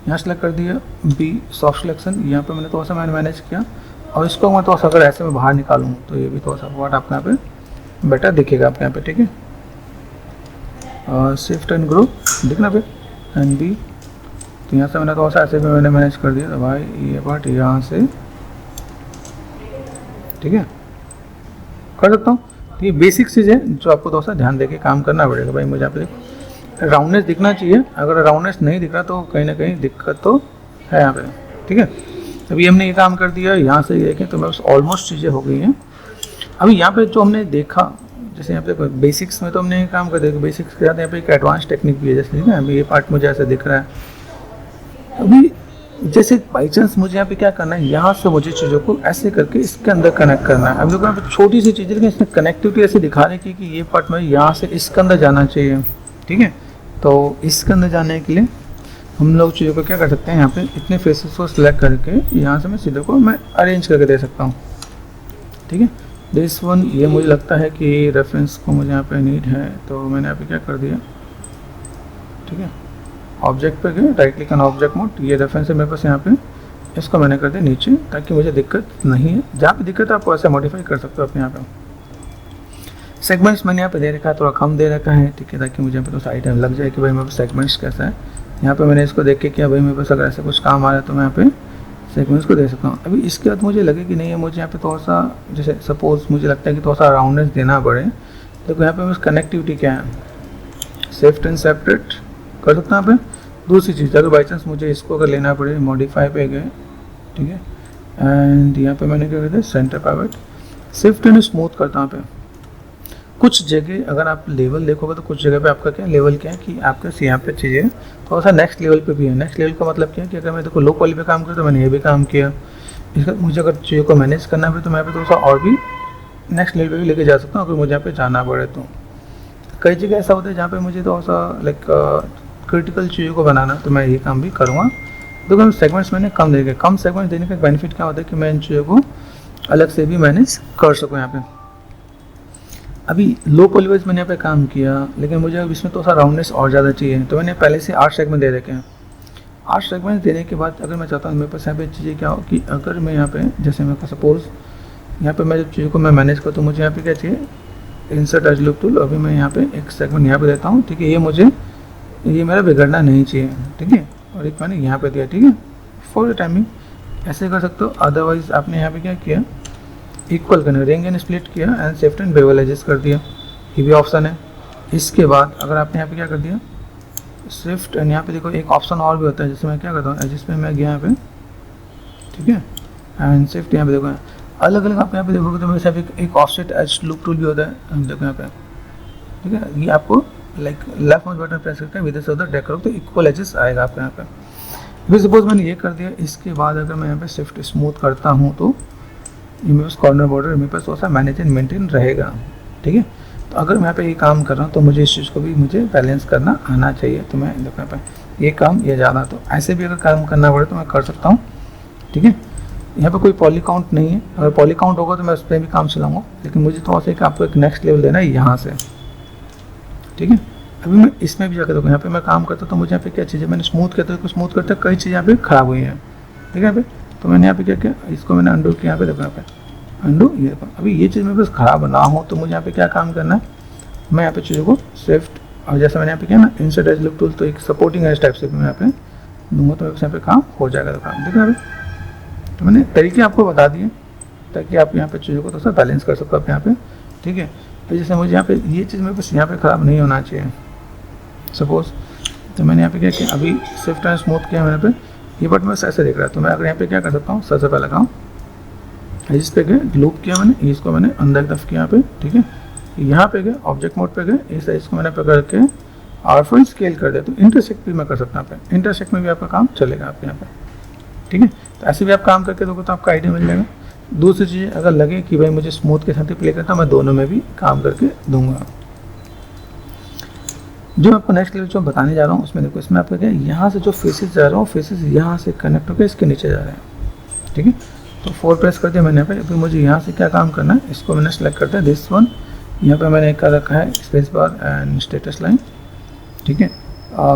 यहाँ सेलेक्ट कर दिया बी सॉफ्ट सिलेक्शन, यहाँ पे मैंने थोड़ा सा मैंने मैनेज किया और इसको मैं थोड़ा सा अगर ऐसे में बाहर निकालूँ तो ये भी थोड़ा सा वर्ड आपको यहाँ पे बेटर दिखेगा आपके यहाँ पे, ठीक है। शिफ्ट एंड ग्रुप दिखना पे एंड बी, तो यहाँ से मैंने थोड़ा सा ऐसे में मैंने मैनेज कर दिया, तो भाई ये पार्ट यहाँ से, ठीक है, कर सकता हूँ। तो ये बेसिक चीज़ है जो आपको थोड़ा सा ध्यान देके काम करना पड़ेगा। भाई मुझे यहाँ पे राउंडनेस दिखना चाहिए, अगर राउंडनेस नहीं दिख रहा तो कहीं ना कहीं दिक्कत तो है यहाँ पे, ठीक है। अभी हमने ये काम कर दिया, यहाँ से देखें तो बस ऑलमोस्ट चीज़ें हो गई हैं। अभी यहाँ पे जो हमने देखा, जैसे यहाँ पे बेसिक्स में तो हमने ये काम कर दिया, बेसिक्स के साथ यहाँ पे एक एडवांस टेक्निक भी है, जैसे ना अभी ये पार्ट मुझे ऐसे दिख रहा है। अभी जैसे बाई चांस मुझे यहाँ पे क्या करना है, यहाँ से मुझे चीज़ों को ऐसे करके इसके अंदर कनेक्ट करना है। अब देखो यहाँ पे छोटी सी चीज़ है लेकिन इसमें कनेक्टिविटी ऐसे दिखा रही है कि ये पार्ट में यहाँ से इसके अंदर जाना चाहिए, ठीक है। तो इसके अंदर जाने के लिए हम लोग चीज़ों को क्या कर सकते हैं, यहाँ पे इतने फेसेस को सिलेक्ट करके यहाँ से मैं सीधे को मैं अरेंज करके दे सकता हूँ, ठीक है। दिस वन ये मुझे लगता है कि रेफरेंस को मुझे यहाँ पे नीड है, तो मैंने यहाँ पे क्या कर दिया, ठीक है, ऑब्जेक्ट पे गए, right click on object mode, ये रेफरेंस है मेरे पास यहाँ पे, इसको मैंने कर दिया नीचे ताकि मुझे दिक्कत नहीं है। जहाँ पे दिक्कत है आप ऐसे मॉडिफाई कर सकते हो अपने यहाँ पे। सेगमेंट्स मैंने यहाँ पे दे रखा है, थोड़ा कम दे रखा है, ठीक है, ताकि मुझे यहाँ पे तो आइडिया लग जाए कि भाई मेरे पास सेगमेंट्स कैसा है। यहाँ पे मैंने इसको देख के किया, भाई मेरे पास अगर ऐसा कुछ काम आ रहा है तो मैं यहाँ पे सेगमेंट्स को दे सकता हूँ। अभी इसके बाद मुझे लगे कि नहीं है, मुझे यहाँ पे थोड़ा सा जैसे सपोज मुझे लगता है कि थोड़ा सा राउंडनेस देना पड़े, तो यहाँ पे बस कनेक्टिविटी क्या है, शिफ्ट एंड सेपरेट कर सकता हूँ यहाँ पे। दूसरी चीज़ अगर बाई चांस मुझे इसको अगर लेना पड़े, मॉडिफाई पे गए, ठीक है, एंड यहाँ पे मैंने क्या कर दिया, centre pivot, shift and smooth करता हूँ यहाँ पे। कुछ जगह अगर आप लेवल देखोगे तो कुछ जगह पे आपका क्या लेवल क्या है कि आपके यहाँ पे चीज़ें थोड़ा सा नेक्स्ट लेवल पे भी है। नेक्स्ट लेवल का मतलब क्या है कि अगर मैं देखो लो क्वालिटी पे काम करूँ तो मैंने ये भी काम किया, इसका मुझे अगर चीज़ों को मैनेज करना है तो मैं यहाँ पे थोड़ा सा और भी नेक्स्ट लेवल पे भी लेके जा सकता हूँ अगर मुझे यहाँ पे जाना पड़े तो। कई जगह ऐसा होता है जहाँ पे मुझे थोड़ा सा लाइक क्रिटिकल चीज़ों को बनाना, तो मैं ये काम भी करूँगा। देखो सेगमेंट्स मैंने कम देखे, कम सेगमेंट्स देने का बेनिफिट क्या होता है कि मैं इन चीज़ों को अलग से भी मैनेज कर सकूँ यहाँ पे। अभी लो पॉलीवाइज मैंने यहाँ पे काम किया, लेकिन मुझे अब इसमें तो सा राउंडनेस और ज़्यादा चाहिए, तो मैंने पहले से 8 सेगमेंट दे रखे हैं। 8 सेगमेंट देने के बाद अगर मैं चाहता हूँ मेरे पास यहाँ पे चीज़ें क्या हो कि अगर मैं यहाँ पे जैसे मेरे को सपोज यहाँ पे मैं जब चीज़ों को मैं मैनेज करूँ तो मुझे यहाँ पे क्या चाहिए, इंसर्ट एज लुक टूल। अभी मैं यहाँ पे एक सेगमेंट यहाँ पे देता हूँ, ठीक है, ये मेरा बिगड़ना नहीं चाहिए, ठीक है, और एक मैंने यहाँ पे दिया, ठीक है, फॉर द टाइमिंग ऐसे कर सकते हो। अदरवाइज आपने यहाँ पे क्या किया, इक्वल करने रिंग एंड स्प्लिट किया and shift and bevel adjust कर दिया, ये भी ऑप्शन है। इसके बाद अगर आपने यहाँ पे क्या कर दिया, शिफ्ट एंड यहाँ पे देखो एक ऑप्शन और भी होता है, जैसे मैं क्या करता हूँ जिसमें मैं गया यहाँ पे, ठीक है, एंड शिफ्ट यहाँ पे देखो अलग अलग आप यहाँ पे देखोगे तो मेरे साथ एक ऑफसेट एज लुक टूल भी होता है, देखो यहाँ पे, ठीक है, ये आपको like left mouse button press करके विद से उधर ड्रैग करो तो इक्वल एजेस आएगा आपको यहाँ पे। अभी सपोज मैंने ये कर दिया, इसके बाद अगर मैं यहाँ पे शिफ्ट स्मूथ करता हूँ तो ये मेरे पास कॉर्नर बॉर्डर मेरे पास थोड़ा सा मैनेज एंड मेंटेन रहेगा, ठीक है। तो अगर मैं यहाँ पे ये काम कर रहा हूँ तो मुझे इस चीज़ को भी मुझे बैलेंस करना आना चाहिए। तो मैं देखो यहाँ पे ये काम ये ज़्यादा, तो ऐसे भी अगर काम करना पड़े तो मैं कर सकता हूँ, ठीक है। यहाँ पे कोई पॉली काउंट नहीं है, अगर पॉली काउंट होगा तो मैं उस पर भी काम चलाऊँगा, लेकिन मुझे थोड़ा सा आपको एक नेक्स्ट लेवल देना है यहाँ से, ठीक है। अभी मैं इसमें भी जाकर देखो, यहाँ पे मैं काम करता तो मुझे यहाँ पे क्या चीज़ें मैंने स्मूथ करते हुए स्मूथ करते कई चीज़ें यहाँ पे खराब हुई हैं, ठीक है। यहाँ पे तो मैंने यहाँ पे क्या किया, इसको मैंने अंडू किया, यहाँ पे देखो यहाँ पे अंडू, ये अभी ये चीज़ मेरे पास खराब ना हो तो मुझे यहाँ पे क्या काम करना है, मैं यहाँ पे चीज़ों को शिफ्ट, और जैसे मैंने यहाँ पे किया ना इंसर्ट एज लुक टूल, तो एक सपोर्टिंग एज टाइप से मैं यहाँ पे दूंगा तो यहाँ पे काम हो जाएगा। तो काम देखो अभी तो मैंने तरीके आपको बता दिए ताकि आप यहाँ पे चीज़ों को थोड़ा सा बैलेंस कर सको आप यहाँ पे, ठीक है। तो जैसे मुझे यहाँ पे ये चीज़ मेरे पास यहाँ पे ख़राब नहीं होना चाहिए सपोज, तो मैंने यहाँ पे क्या किया, अभी शिफ्ट एंड स्मूथ किया मैंने पे, ये बट मैं ऐसे देख रहा है। तो मैं अगर यहाँ पे क्या कर सकता हूँ, सबसे पहले काम इस पे गए, लूप किया मैंने, इसको मैंने अंदर की तरफ किया यहाँ पे, ठीक है। यहाँ पे गए, ऑब्जेक्ट मोड पे गए, इस साइज को मैंने पकड़ के और फिर स्केल कर दिया। तो इंटरसेक्ट भी मैं कर सकता हूँ यहाँ पे, इंटरसेक्ट में भी आपका काम चलेगा आपके यहाँ पे, ठीक है। तो ऐसे भी आप काम करके दोगे तो आपका आइडिया मिल जाएगा। दूसरी चीज़ अगर लगे कि भाई मुझे स्मूथ के साथ ही प्ले करता, मैं दोनों में भी काम करके दूंगा। जो आपको नेक्स्ट लेवल जो बताने जा रहा हूँ उसमें देखो, इसमें आपका क्या है, यहाँ से जो फेसेस जा रहा हूँ, फेसेस यहाँ से कनेक्ट होकर इसके नीचे जा रहे हैं, ठीक है। तो 4 प्रेस कर दिया मैंने यहाँ पे। अभी मुझे यहाँ से क्या काम करना है, इसको मैंने सेलेक्ट करता है दिस वन, यहाँ पे मैंने कर रखा है space bar and status line, ठीक है।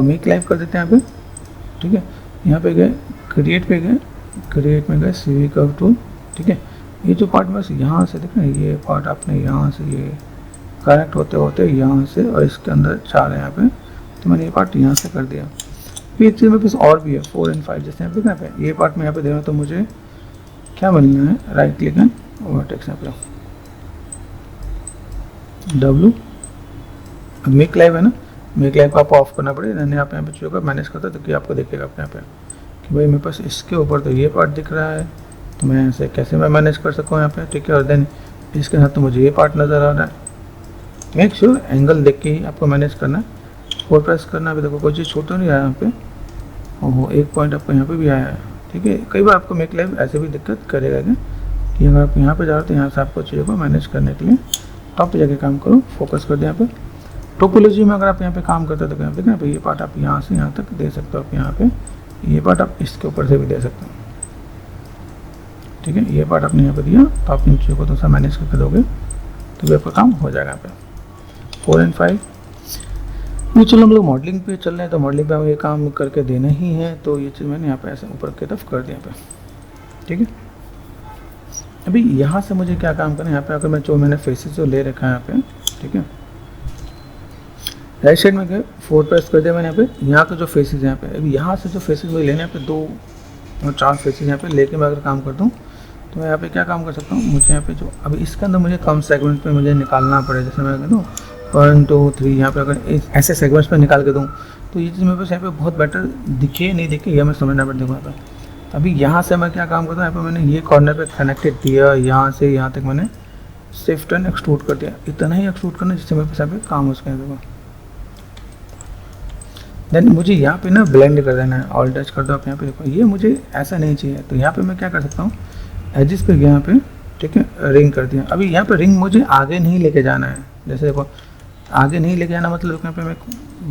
मेक लाइव कर देते हैं यहाँ पे, ठीक है। यहाँ पे गए, क्रिएट पे गए, क्रिएट में गए CV कर्व टूल, ठीक है। ये जो पार्ट बस यहाँ से देख रहे हैं, ये पार्ट आपने यहाँ से ये कनेक्ट होते होते यहाँ से और इसके अंदर चाह रहे हैं यहाँ पे, तो मैंने ये पार्ट यहाँ से कर दिया। फिर एक चीज़ मेरे पास और भी है 4 एंड 5, जैसे यहाँ पे यहाँ पे ये पार्ट में यहाँ पे दे रहा हूँ, तो मुझे क्या मिलना है, राइट क्लिक एंड वर्टेक्स यहाँ पे W, मेक लाइव है ना, मेक लाइव को आपको ऑफ करना पड़ेगा, मैंने आप यहाँ पे चीज़ों का मैनेज करता तो कि आपको देखेगा अपने यहाँ पे कि भाई मेरे पास इसके ऊपर तो ये पार्ट दिख रहा है, तो मैं ऐसे कैसे मैं मैनेज कर सकूँ यहाँ पे, ठीक है। और देन इसके साथ तो मुझे ये पार्ट नज़र आ रहा है, मेक श्योर एंगल देख के ही आपको मैनेज करना है। 4 प्रेस करना, अभी देखो कोई चीज़ छोटा नहीं आया यहाँ पे, ओहो एक पॉइंट आपको यहाँ पे भी आया है, ठीक है। कई बार आपको मेक लाइव ऐसे भी दिक्कत करेगा कि अगर आप यहाँ पे जा रहे हो तो यहाँ से आपको चीज़ों को मैनेज करने के लिए टॉप पे जाके काम करो, फोकस कर दे यहाँ पे। टोपोलॉजी में अगर आप यहाँ पे काम करते हो तो यहाँ पे देखना, ये पार्ट आप यहाँ से यहाँ तक दे सकते हो, आप यहाँ पे ये पार्ट आप इसके ऊपर से भी दे सकते हो, ठीक है। ये पार्ट आपने यहाँ पे दिया तो आप इन चीज़ों को थोड़ा सा मैनेज करके दोगे तो भी आपका काम हो जाएगा यहाँ पे। 4 एंड 5 ये चलो हम लोग मॉडलिंग पे चल रहे हैं, तो मॉडलिंग पे हमें ये काम करके देना ही है, तो ये चीज़ मैंने यहाँ पे ऐसे ऊपर की तरफ कर दिया पे, ठीक है। अभी यहाँ से मुझे क्या काम करना है, यहाँ पे अगर मैं जो मैंने फेसेस जो ले रखा है यहाँ पे, ठीक है, राइट साइड में गए 4 प्रेस कर दिया मैंने यहाँ पे, यहाँ के जो फेसेस हैं यहाँ पे, अभी यहाँ से जो फेसेस मुझे लेने यहाँ पे 2 और 4 फेसेस यहाँ पे लेके मैं अगर काम करता हूँ तो मैं यहाँ पे क्या काम कर सकता हूँ, मुझे यहाँ पे जो अभी इसके अंदर मुझे कम सेगमेंट पे मुझे निकालना पड़े, जैसे मैं कह दूँ 1 2 3, यहाँ पे अगर ऐसे सेगमेंट्स पे निकाल के दूँ तो ये चीज़ मेरे पास यहाँ पे बहुत बेटर दिखे नहीं दिखे ये मैं समझना पड़ता। देखो यहाँ पे अभी यहाँ से मैं क्या काम करता हूँ, यहाँ पे मैंने ये कॉर्नर पे कनेक्टेड दिया, यहाँ से यहाँ तक मैंने शिफ्ट एंड एक्सट्रूड कर दिया, इतना ही एक्सट्रूड करना जिससे मेरे पास यहाँ पे काम हो सके। देखो देन मुझे यहाँ पे ना ब्लेंड कर देना है, ऑल टच कर दो आप यहाँ पे, देखो ये मुझे ऐसा नहीं चाहिए, तो यहाँ पे मैं क्या कर सकता हूँ, एजिस पे गया यहाँ पे, ठीक है, रिंग कर दिया। अभी यहाँ पे रिंग मुझे आगे नहीं लेके जाना है, जैसे देखो आगे नहीं लेके जाना मतलब यहाँ पे मैं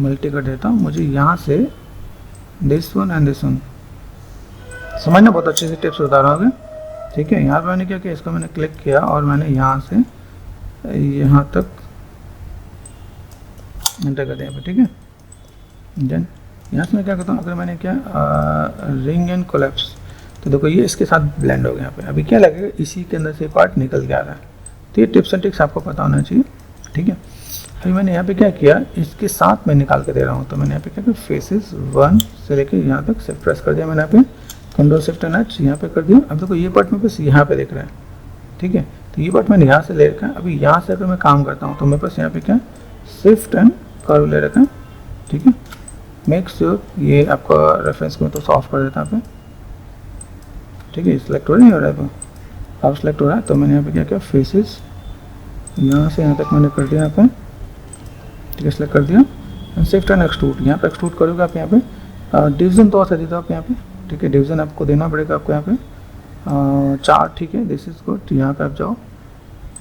मल्टी कर देता हूँ, मुझे यहाँ से this one and this one समझना, बहुत अच्छे से टिप्स बता रहा हूँ, ठीक है। यहाँ पे मैंने क्या किया, इसको मैंने क्लिक किया और मैंने यहाँ से यहाँ तक एंटर कर दिया यहाँ पे, ठीक है। देन यहाँ से मैं क्या करता हूँ, अगर मैंने क्या रिंग एंड कोलैप्स, तो देखो ये इसके साथ ब्लेंड हो गया यहाँ पे। अभी क्या लगेगा, इसी के अंदर से पार्ट निकल के आ रहा है, तो ये टिप्स एंड ट्रिक्स आपको पता होना चाहिए, ठीक है। अभी मैंने यहाँ पे क्या किया, इसके साथ मैं निकाल के दे रहा हूँ, तो मैंने यहाँ पे क्या किया, फेसेस 1 से लेके यहाँ तक शिफ्ट प्रेस कर दिया मैंने, यहाँ पे कंट्रोल शिफ्ट एंड एच यहाँ पे कर दिया। अब देखो ये पार्ट मेरे पास यहाँ पे दिख रहा है, ठीक है, तो ये पार्ट मैंने यहाँ से ले रखा है। अभी यहाँ से अगर मैं काम करता हूँ तो मेरे पास यहाँ पे क्या शिफ्ट एंड कर्व ले रखा है, ठीक है। मेक श्योर ये आपका रेफरेंस में तो ऑफ कर देता है, ठीक है। सिलेक्ट हो रहा है, अब सिलेक्ट हो रहा है, तो मैंने यहाँ पे क्या किया, फेसेस यहाँ से यहाँ तक मैंने कर दिया यहाँ पे, ठीक है, सिलेक्ट कर दिया। शिफ्ट एंड एक्सट्रूड, यहाँ पे एक्सट्रूड करोगे आप यहाँ पे डिवीज़न तो ऐसा देता आप यहाँ पे, ठीक है, डिवीज़न आपको देना पड़ेगा आपको यहाँ पे 4, ठीक है, दिस इज गुड। यहाँ पे आप जाओ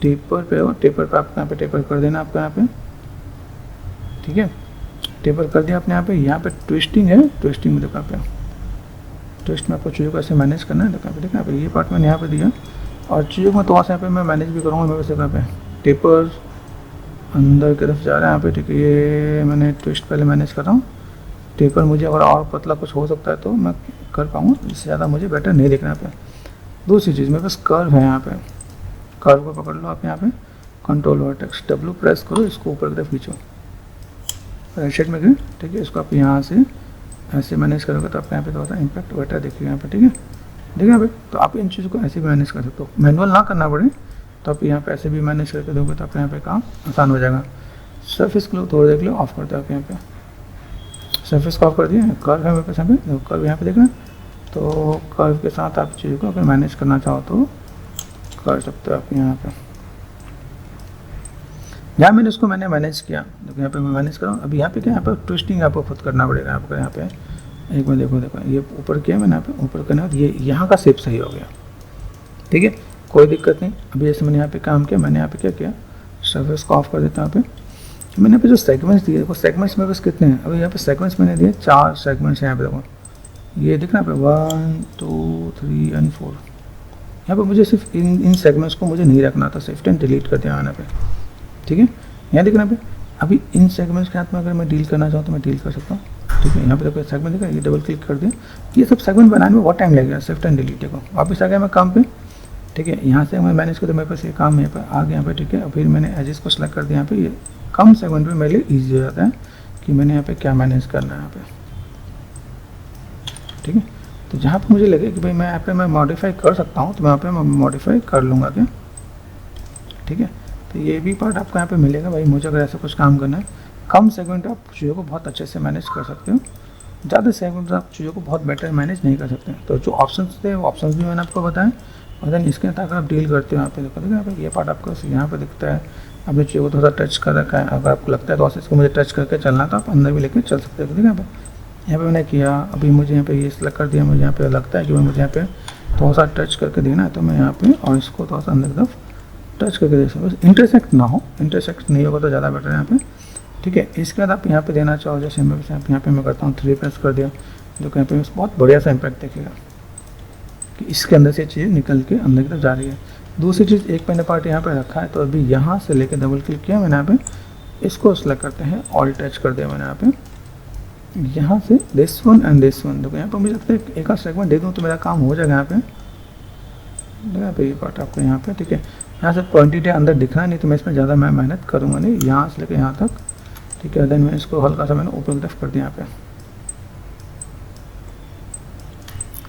टेपर पे, हो टेपर पे आपको यहाँ पे टेपर कर देना आपको यहाँ पे, ठीक है, टेपर कर दिया आपने यहाँ पे ट्विस्टिंग है, ट्विस्टिंग में देखो यहाँ पे ट्विस्ट में आपको चीज़ों को ऐसे मैनेज करना है, देखो यहाँ पे ये पार्ट मैंने यहाँ पे दिया और चीज़ों में तो यहाँ पे मैं मैनेज भी करूँगा। मैं वैसे यहाँ पे टेपर अंदर की तरफ जा रहा है यहाँ पे, ठीक है, ये मैंने ट्विस्ट पहले मैनेज कर रहा हूँ। टेपर मुझे अगर और पतला कुछ हो सकता है तो मैं कर पाऊँगा, इससे ज़्यादा मुझे बेटर नहीं देखना यहाँ पे। दूसरी चीज़ मेरे पास कर्व है यहाँ पे, कर्व को पकड़ लो आप यहाँ पे, कंट्रोल वर्टेक्स W प्रेस करो, इसको ऊपर की तरफ खींचो, राइट साइड में गए, ठीक है, इसको आप यहाँ से ऐसे मैनेज करोगे तो आपको यहाँ पे थोड़ा सा इम्पैक्ट बेटर देखिएगा यहाँ पे, ठीक है, देखिए यहाँ पे। तो आप इन चीज़ों को ऐसे भी मैनेज कर सकते हो, मैनुअल ना करना पड़े तो आप यहाँ पे ऐसे भी मैनेज करके दोगे तो आपका यहाँ पे काम आसान हो जाएगा। सरफेस को थोड़ा देख लो, ऑफ करते हो आप यहाँ पे, सरफेस को ऑफ कर दिया, कर्व है मेरे पास यहाँ पे, कर्व यहाँ पे देखना, तो कर्व के साथ आप चीज़ों को अगर मैनेज करना चाहो तो कर सकते हो आप यहाँ पे। यहाँ मैंने मैनेज किया, देखो यहाँ पे मैं मैनेज कर रहा हूँ। अभी यहाँ पे क्या, यहाँ पे ट्विस्टिंग आपको खुद करना पड़ेगा आपको यहाँ पे। एक बार देखो ये ऊपर किया मैंने, यहाँ पे ऊपर करना, ये यहाँ का शेप सही हो गया, ठीक है, कोई दिक्कत नहीं। अभी जैसे मैंने यहाँ पे काम किया, मैंने यहाँ पे क्या किया, सरफेस को ऑफ कर देता हूँ यहाँ पे। मैंने यहाँ पे जो सेगमेंट्स दिए, देखो सेगमेंट्स मेरे पास कितने हैं, अभी यहाँ पे सेगमेंट्स मैंने दिए 4 सेगमेंट्स हैं यहाँ पे, देखो ये दिख रहा है 1 2 3 और 4। यहाँ पे मुझे सिर्फ इन सेगमेंट्स को मुझे नहीं रखना था, शिफ्ट एंड डिलीट कर दिया यहाँ पे, ठीक है, यहाँ देखना पे। अभी इन सेगमेंट्स के साथ में अगर मैं डील करना चाहूँ तो मैं डील कर सकता हूँ, ठीक है। यहाँ पे देखो सेगमेंट देखा, ये डबल क्लिक कर दिया, ये सब सेगमेंट बनाने में बहुत टाइम लगेगा, शिफ्ट एंड डिलीट। देखो वापस आ गया मैं काम पे, ठीक है, यहाँ से मैं मैनेज कर, मेरे पास ये काम यहाँ पर आ गया यहाँ पे, ठीक है। फिर मैंने एजेस को सेलेक्ट कर दिया यहाँ पे, ये कम सेगमेंट में मेरे लिए ईजी हो जाता है कि मैंने यहाँ पे क्या मैनेज करना है यहाँ पे, ठीक है। तो जहाँ पर मुझे लगे कि भाई मैं यहाँ पे मैं मॉडिफाई कर सकता हूँ तो मैं यहाँ पे मैं मॉडिफाई कर लूँगा क्या, ठीक है। तो ये भी पार्ट आपको यहाँ पे मिलेगा, भाई मुझे अगर ऐसा कुछ काम करना है, कम सेगमेंट आप चीज़ों को बहुत अच्छे से मैनेज कर सकते हो, ज़्यादा सेगमेंट आप चीज़ों को बहुत बेटर मैनेज नहीं कर सकते। तो जो ऑप्शंस थे वो ऑप्शंस भी मैंने आपको बताया, और देन इसके साथ अगर आप डील करते हो यहाँ पे देखो यहाँ पे ये पार्ट आपको यहाँ पे दिखता है, आपने चीज़ों को थोड़ा टच कर रखा है, अगर आपको लगता है तो इसको मुझे टच करके चलना तो आप अंदर भी लेके चल सकते हो, ठीक है। यहाँ पे मैंने किया, अभी मुझे यहाँ पे ये सेलेक्ट कर दिया, मुझे यहाँ पे लगता है कि मुझे यहाँ पे थोड़ा सा टच करके देना है, तो मैं यहाँ पे और इसको थोड़ा सा अंदर की तरफ टच करके दे सकते, बस इंटरसेक्ट ना हो, इंटरसेक्ट नहीं होगा तो ज़्यादा बेटर है यहाँ पे, ठीक है। इसके बाद आप यहाँ पे देना चाहो, जैसे मैं यहाँ पे मैं करता हूँ 3 प्रेस कर दिया, जो यहाँ पे बहुत बढ़िया सा इम्पैक्ट दिखेगा कि इसके अंदर से चीज़ निकल के अंदर की तरफ जा रही है। दूसरी चीज़, एक मैंने पार्ट यहाँ पे रखा है, तो अभी यहाँ से लेकर डबल क्लिक किया मैंने यहाँ पे, इसको सेलेक्ट करते हैं, ऑल टच कर दिया मैंने यहाँ पे, यहाँ से this one and this one, देखो यहाँ पर मुझे लगता है एक आध सेगमेंट दे दूँ तो मेरा काम हो जाएगा यहाँ पे ये पार्ट आपको यहाँ पे, ठीक है। यहाँ से क्वांटिटी अंदर दिखना नहीं तो मैं इसमें ज़्यादा मैं मेहनत करूँगा नहीं, यहाँ से लेकर यहाँ तक, ठीक है। देन मैं इसको हल्का सा मैंने ऊपर की तरफ कर दिया यहाँ पे,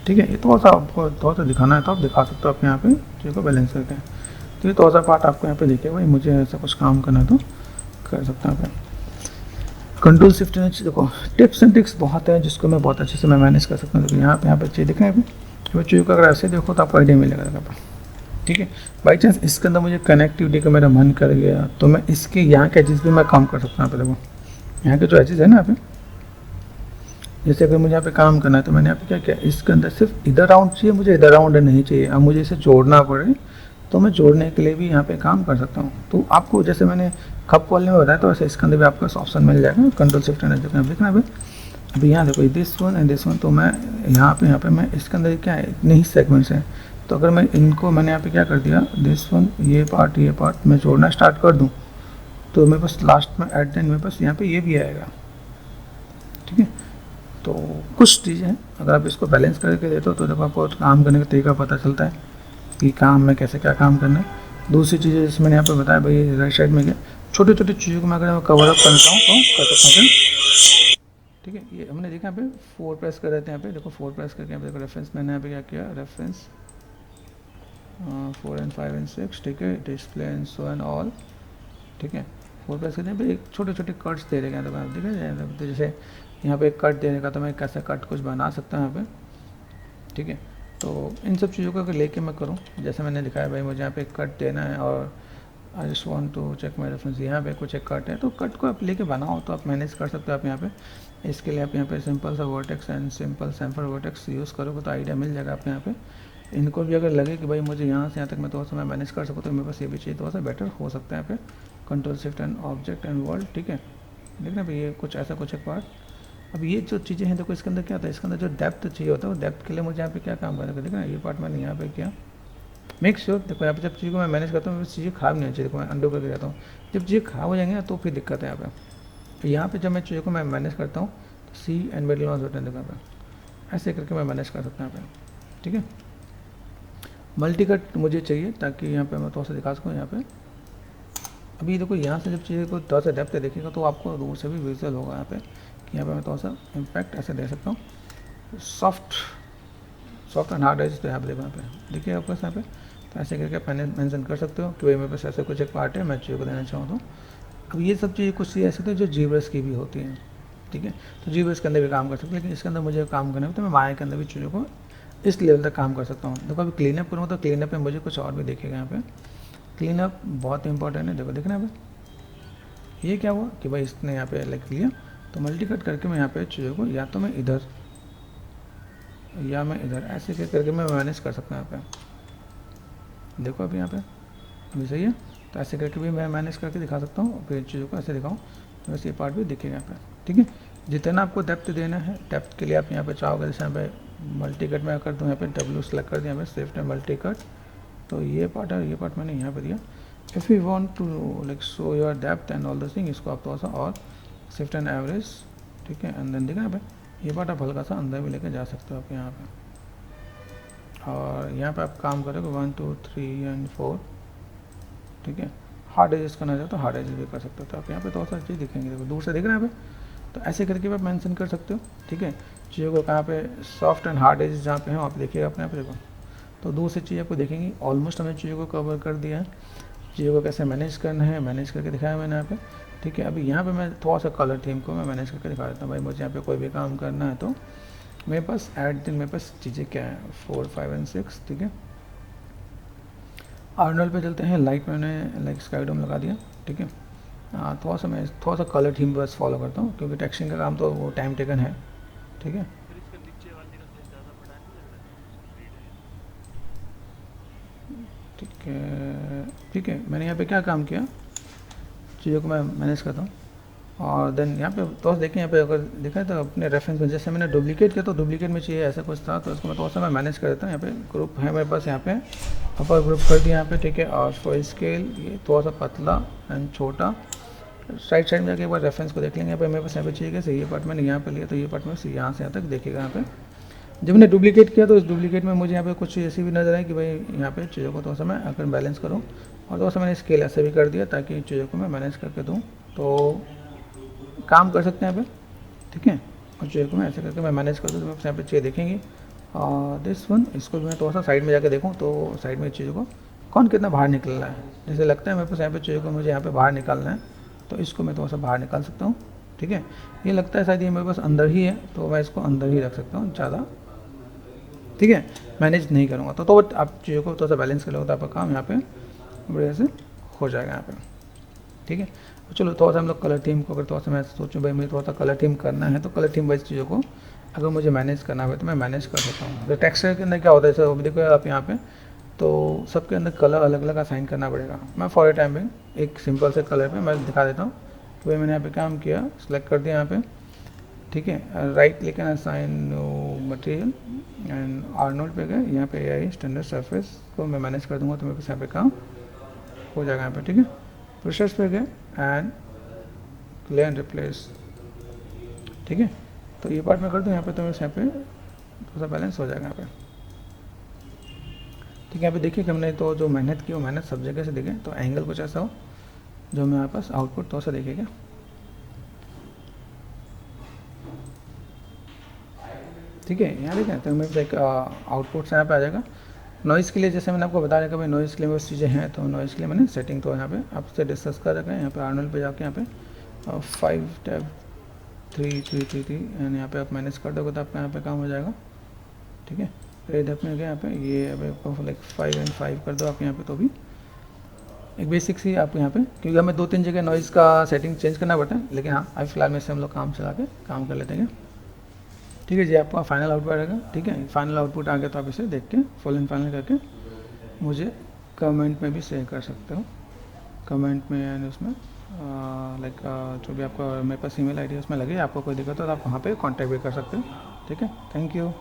ठीक है। ये थोड़ा सा आपको थोड़ा सा दिखाना है तो आप दिखा सकते हो आप यहाँ पे चीज़ को बैलेंस करके। तो ये थोड़ा सा पार्ट आपको यहाँ पे देखिए, भाई मुझे ऐसा कुछ काम करना है तो कर सकता हूँ। कंट्रोल शिफ्ट देखो टिप्स एंड ट्रिक्स बहुत है जिसको मैं बहुत अच्छे से मैं मैनेज कर सकता हूँ। देखो यहाँ पे चीज़ दिख रहे हैं, अभी चीज़ों को अगर ऐसे देखो तो आपको आइडिया मिलेगा, ठीक है। बाई चांस इसके अंदर मुझे कनेक्टिविटी का मेरा मन कर गया तो मैं इसके यहाँ के एजेस भी मैं काम कर सकता हूँ। यहाँ पे देखो यहाँ के जो एजेस है ना, यहाँ पे जैसे अगर मुझे यहाँ पे काम करना है तो मैंने यहाँ पे क्या किया, इसके अंदर सिर्फ इधर राउंड चाहिए, मुझे इधर राउंड नहीं चाहिए। अब मुझे इसे जोड़ना पड़े तो मैं जोड़ने के लिए भी यहाँ पे काम कर सकता हूँ। तो आपको जैसे मैंने कप वाले में बताया तो वैसे इसके अंदर भी आपको ऑप्शन मिल जाएगा, कंट्रोल शिफ्ट एंड देखना है। अभी यहाँ देखो this one and this one, तो मैं यहाँ पे मैं इसके अंदर क्या है, इतने ही सेगमेंट्स हैं, तो अगर मैं इनको मैंने यहाँ पे क्या कर दिया, दिस वन ये पार्ट मैं जोड़ना स्टार्ट कर दूँ तो मेरे पास लास्ट में एट द एंड मेरे पास यहाँ पे ये भी आएगा, ठीक है। तो कुछ चीज़ें हैं अगर आप इसको बैलेंस करके देते हो तो देखो आपको काम करने का तरीका पता चलता है कि काम में कैसे क्या काम करना है। दूसरी चीज़ जैसे मैंने यहाँ पे बताया, भाई राइट साइड में क्या छोटी छोटी चीज़ों को मैं अगर कवर अप करता हूँ तो कर सकता हूँ, ठीक है। ये हमने देखा यहाँ पे 4 प्रेस कर देते हैं, यहाँ पे देखो 4 प्रेस करके यहाँ पे देखो रेफरेंस मैंने यहाँ पे क्या किया, रेफरेंस 4 एंड 5 एंड 6, ठीक है, display and so and all, ठीक है। 4 प्रेस करते हैं, एक छोटे छोटे कट्स दे देंगे, तो आप देखा जाए तो जैसे यहाँ पे एक कट देने का तो मैं कैसे कट कुछ बना सकता हूँ यहाँ पे, ठीक है। तो इन सब चीज़ों को अगर लेके मैं करूँ, जैसे मैंने दिखाया भाई मुझे यहाँ पे एक कट देना है और I just want to check my reference, यहाँ पे कुछ एक कट है तो कट को आप लेके बनाओ तो आप मैनेज कर सकते हो आप यहाँ पे। इसके लिए आप यहाँ पे सिंपल सा vertex and simple sample vertex use करोगे तो आइडिया मिल जाएगा आपको यहाँ पे। इनको भी अगर लगे कि भाई मुझे यहाँ से यहाँ तक मैं थोड़ा सा मैं मैनेज कर सकूँ तो मेरे पास ये भी चाहिए, थोड़ा सा बेटर हो सकता है यहाँ पे control shift and object and world. ठीक है, देखना भाई ये कुछ ऐसा कुछ एक पार्ट। अब ये जो चीज़ें हैं देखो इसके अंदर क्या होता है, इसके अंदर जो डेप्थ चाहिए होता है वो डेप्थ के लिए मुझे यहाँ पे क्या काम करना है, देखना ये पार्ट मैंने यहाँ पे किया। मेक श्योर देखो यहाँ पे जब चीज़ को मैं मैनेज करता हूँ चीज़ें खराब नहीं होनी चाहिए, देखो मैं अंडू करके रहता हूँ। जब चीज़ें खराब हो जाएंगी ना तो फिर दिक्कत है यहाँ पे। यहाँ पे जब मैं चीज़ों को मैं मैनेज करता हूँ तो सी एंड मिडिल माउस बटन देखो यहाँ पे ऐसे करके मैं मैनेज कर सकता हूँ यहाँ पे। ठीक है, मल्टी कट मुझे चाहिए ताकि यहाँ पे मैं थोड़ा सा दिखा सकूँ यहाँ पे। अभी देखो यहाँ से जब चीज़ें को थोड़ा सा डेप्थ देखेगा तो आपको दूर से भी विजुअल होगा यहाँ पे कि यहाँ पे मैं थोड़ा सा इम्पैक्ट ऐसे दे सकता हूँ। सॉफ्ट एंड हार्ड एज तो यहाँ पे देखो यहाँ पे देखिए आपको यहाँ पे, तो ऐसे करके आप मेंशन कर सकते हो कि भाई मेरे पास ऐसे कुछ एक पार्ट है मैं चीज़ों को देना चाहूँ तो। अब ये सब चीज़ें कुछ चीज़ें ऐसी होती है जो जीब्रस की भी होती हैं। ठीक है, तो जीब्रस के अंदर भी काम कर सकते हैं, लेकिन इसके अंदर मुझे काम करना है तो मैं माया के अंदर भी चीज़ों को इस लेवल तक काम कर सकता हूँ। देखो अभी क्लीन अप करूँगा तो क्लीन अप में मुझे कुछ और भी देखेगा यहाँ पे। क्लीन अप बहुत इंपॉर्टेंट है, देखो देखना भाई ये क्या हुआ कि भाई इसने यहाँ पे लिख लिया तो मल्टी कट करके मैं यहाँ पे चीज़ों को या तो मैं इधर या मैं इधर ऐसे करके मैं मैनेज कर सकता हूँ यहाँ पे। देखो अभी यहाँ पे अभी सही है, तो ऐसे करके भी मैं मैनेज करके दिखा सकता हूँ, फिर चीज़ों को ऐसे दिखाऊँ वैसे ये पार्ट भी दिखेगा यहाँ पे। ठीक है, जितना आपको डेप्थ देना है डेप्थ के लिए आप यहाँ पे चाहोगे जैसे यहाँ पे मल्टी कट मैं कर दूँ यहाँ पे W सेलेक्ट कर दिया यहाँ पे शिफ्ट एंड मल्टी कट, तो ये पार्ट है ये पार्ट मैंने यहाँ पे दिया। If you want to like show your depth and all this thing इसको आप थोड़ा सा और शिफ्ट एंड एवरेज। ठीक है, एंड देन देखना यहाँ पे ये पार्ट आप हल्का सा अंदर भी लेके जा सकते हो आप यहाँ पे, और यहाँ पे आप काम करोगे 1 2 3 एंड 4। ठीक है, हार्ड एजेस करना चाहते हो तो हार्ड एजेस भी कर सकते हो, तो आप यहाँ पे थोड़ा सा चीज़ दिखेंगे देखो दूर से दिख रहा है यहाँ पे, तो ऐसे करके भी आप मेंशन कर सकते हो। ठीक है, चीज़ों को कहाँ पे सॉफ्ट एंड हार्ड एजेस जहाँ पे हैं आप देखिएगा अपने यहाँ पे देखो, तो दूर से चीज़ आपको देखेंगी। ऑलमोस्ट हमने चीज़ों को कवर कर दिया है, चीज़ों को कैसे मैनेज करना है मैनेज करके दिखाया मैंने यहाँ पे। ठीक है, अभी यहाँ पे मैं थोड़ा सा कलर थीम को मैं मैनेज करके दिखा देता हूँ। भाई मुझे यहाँ पे कोई भी काम करना है तो मेरे पास ऐड दिन मेरे पास चीज़ें क्या है 4 5 एंड 6। ठीक है, आर्नोल्ड पे चलते हैं, लाइट मैंने लाइक स्काई डोम लगा दिया। ठीक है, थोड़ा सा मैं थोड़ा सा कलर थीम बस फॉलो करता हूँ क्योंकि टेक्सचरिंग का काम तो वो टाइम टेकन है। ठीक है, ठीक है मैंने यहाँ पे क्या काम किया चीज़ों को मैं मैनेज करता हूँ, और देन यहाँ पे तो देखें यहाँ पे अगर देखा है तो अपने रेफरेंस में जैसे मैंने डुप्लीकेट किया तो डुप्लीकेट में चाहिए ऐसा कुछ था तो उसको मैं थोड़ा सा मैं मैनेज कर देता हूँ। यहाँ पे ग्रुप है मेरे पास यहाँ पे अपर ग्रुप कर दिया यहाँ पे। ठीक है, और फॉर स्केल ये थोड़ा सा पतला एंड छोटा, साइड में जाके एक बार रेफरेंस को देख लेंगे। यहाँ पे मेरे पास यहाँ पे चाहिए कि ये पार्ट मैंने यहाँ पे लिया तो ये पार्ट में यहाँ से यहाँ तक देखिएगा। यहाँ पे जब मैंने डुप्लीकेट किया तो इस डुप्लीकेट में मुझे यहाँ पे कुछ ऐसी भी नजर आई कि भाई यहाँ पे चीज़ों को थोड़ा सा मैं अगर बैलेंस करूँ, और थोड़ा सा मैंने स्केल ऐसे भी कर दिया ताकि चीज़ों को मैं मैनेज करके दूँ तो काम कर सकते हैं यहाँ पे। ठीक है, और चीज़ों को मैं ऐसे करके मैं मैनेज कर दूँ तो यहाँ पे चीज़ें देखेंगी। और दिस वन इसको भी मैं थोड़ा सा साइड में जाके देखूँ तो साइड में चीज़ों को कौन कितना बाहर निकल रहा है, जैसे लगता है मेरे पास यहाँ पे चीज़ों को मुझे यहाँ पे बाहर निकालना है तो इसको मैं थोड़ा सा बाहर निकाल सकता हूँ। ठीक है, ये लगता है शायद ये मेरे पास अंदर ही है तो मैं इसको अंदर ही रख सकता हूँ ज़्यादा। ठीक है, मैनेज नहीं करूँगा तो आप चीज़ों को थोड़ा सा बैलेंस कर लोगे तो आपका काम यहाँ पे बढ़िया से हो जाएगा यहाँ पे। ठीक है, तो चलो थोड़ा सा हम लोग कलर थीम को अगर थोड़ा सा मैं सोचूं भाई मुझे थोड़ा सा कलर थीम करना है तो कलर थीम वाइज चीज़ों को अगर मुझे मैनेज करना है तो मैं मैनेज कर सकता हूँ। तो टेक्सचर के अंदर क्या होता है जैसे देखो आप यहाँ पे तो सबके अंदर कलर अलग अलग असाइन करना पड़ेगा। मैं फॉर ए टाइम में एक सिंपल से कलर पे मैं दिखा देता हूँ कि भाई मैंने यहाँ पे काम किया, सेलेक्ट कर दिया यहाँ पे। ठीक है, right click and assign material and Arnold पे गए, यहाँ पे AI स्टैंडर्ड सरफेस को मैं मैनेज कर दूंगा तो मेरे पास यहाँ पे काम हो जाएगा यहाँ पे। ठीक है, प्रेशर्स पे गए एंड क्लियर एंड रिप्लेस। ठीक है, तो ये पार्ट मैं कर दूँ यहाँ पे तो मेरे यहाँ पे थोड़ा सा बैलेंस हो जाएगा यहाँ पे। ठीक है, यहाँ पे देखिए कि हमने तो जो मेहनत की वो मेहनत सब जगह से दिखे तो एंगल कुछ ऐसा हो जो मेरे पास आउटपुट थोड़ा सा देखेगा। ठीक है, यहाँ देखें तो मेरे एक आउटपुट से यहाँ पे आ जाएगा। नॉइज़ के लिए जैसे मैंने आपको बताया कि भाई नॉइज़ के लिए मेरे चीज़ें हैं तो नॉइज़ के लिए मैंने सेटिंग तो यहाँ पे आपसे डिस्कस कर रखा है। यहाँ पे आर्नोल्ड पे जाके यहाँ पे 5 टैब 3 3 3 3 एंड यहाँ पे आप मैनेज कर दोगे तो आपका यहाँ पे काम हो जाएगा। ठीक है, फिर इधर में गए यहाँ पे ये अब आपको लाइक 5 एंड 5 कर दो आप यहाँ पे तो भी एक बेसिक सी आपको यहाँ पे, क्योंकि हमें 2-3 जगह नॉइज़ का सेटिंग चेंज करना पड़ता है, लेकिन हाँ अभी फ़िलहाल में से हम लोग काम चला के काम कर लेते हैं। ठीक है जी, आपका फाइनल आउटपुट आएगा। ठीक है, फाइनल आउटपुट आ गया तो आप इसे देख के फुल एंड फाइनल करके मुझे कमेंट में भी शेयर कर सकते हो। कमेंट में यानी उसमें लाइक जो भी आपका मेरे पास ईमेल आईडी है उसमें लगे, आपको कोई दिक्कत हो तो आप वहाँ पे कांटेक्ट भी कर सकते हो। ठीक है, थैंक यू।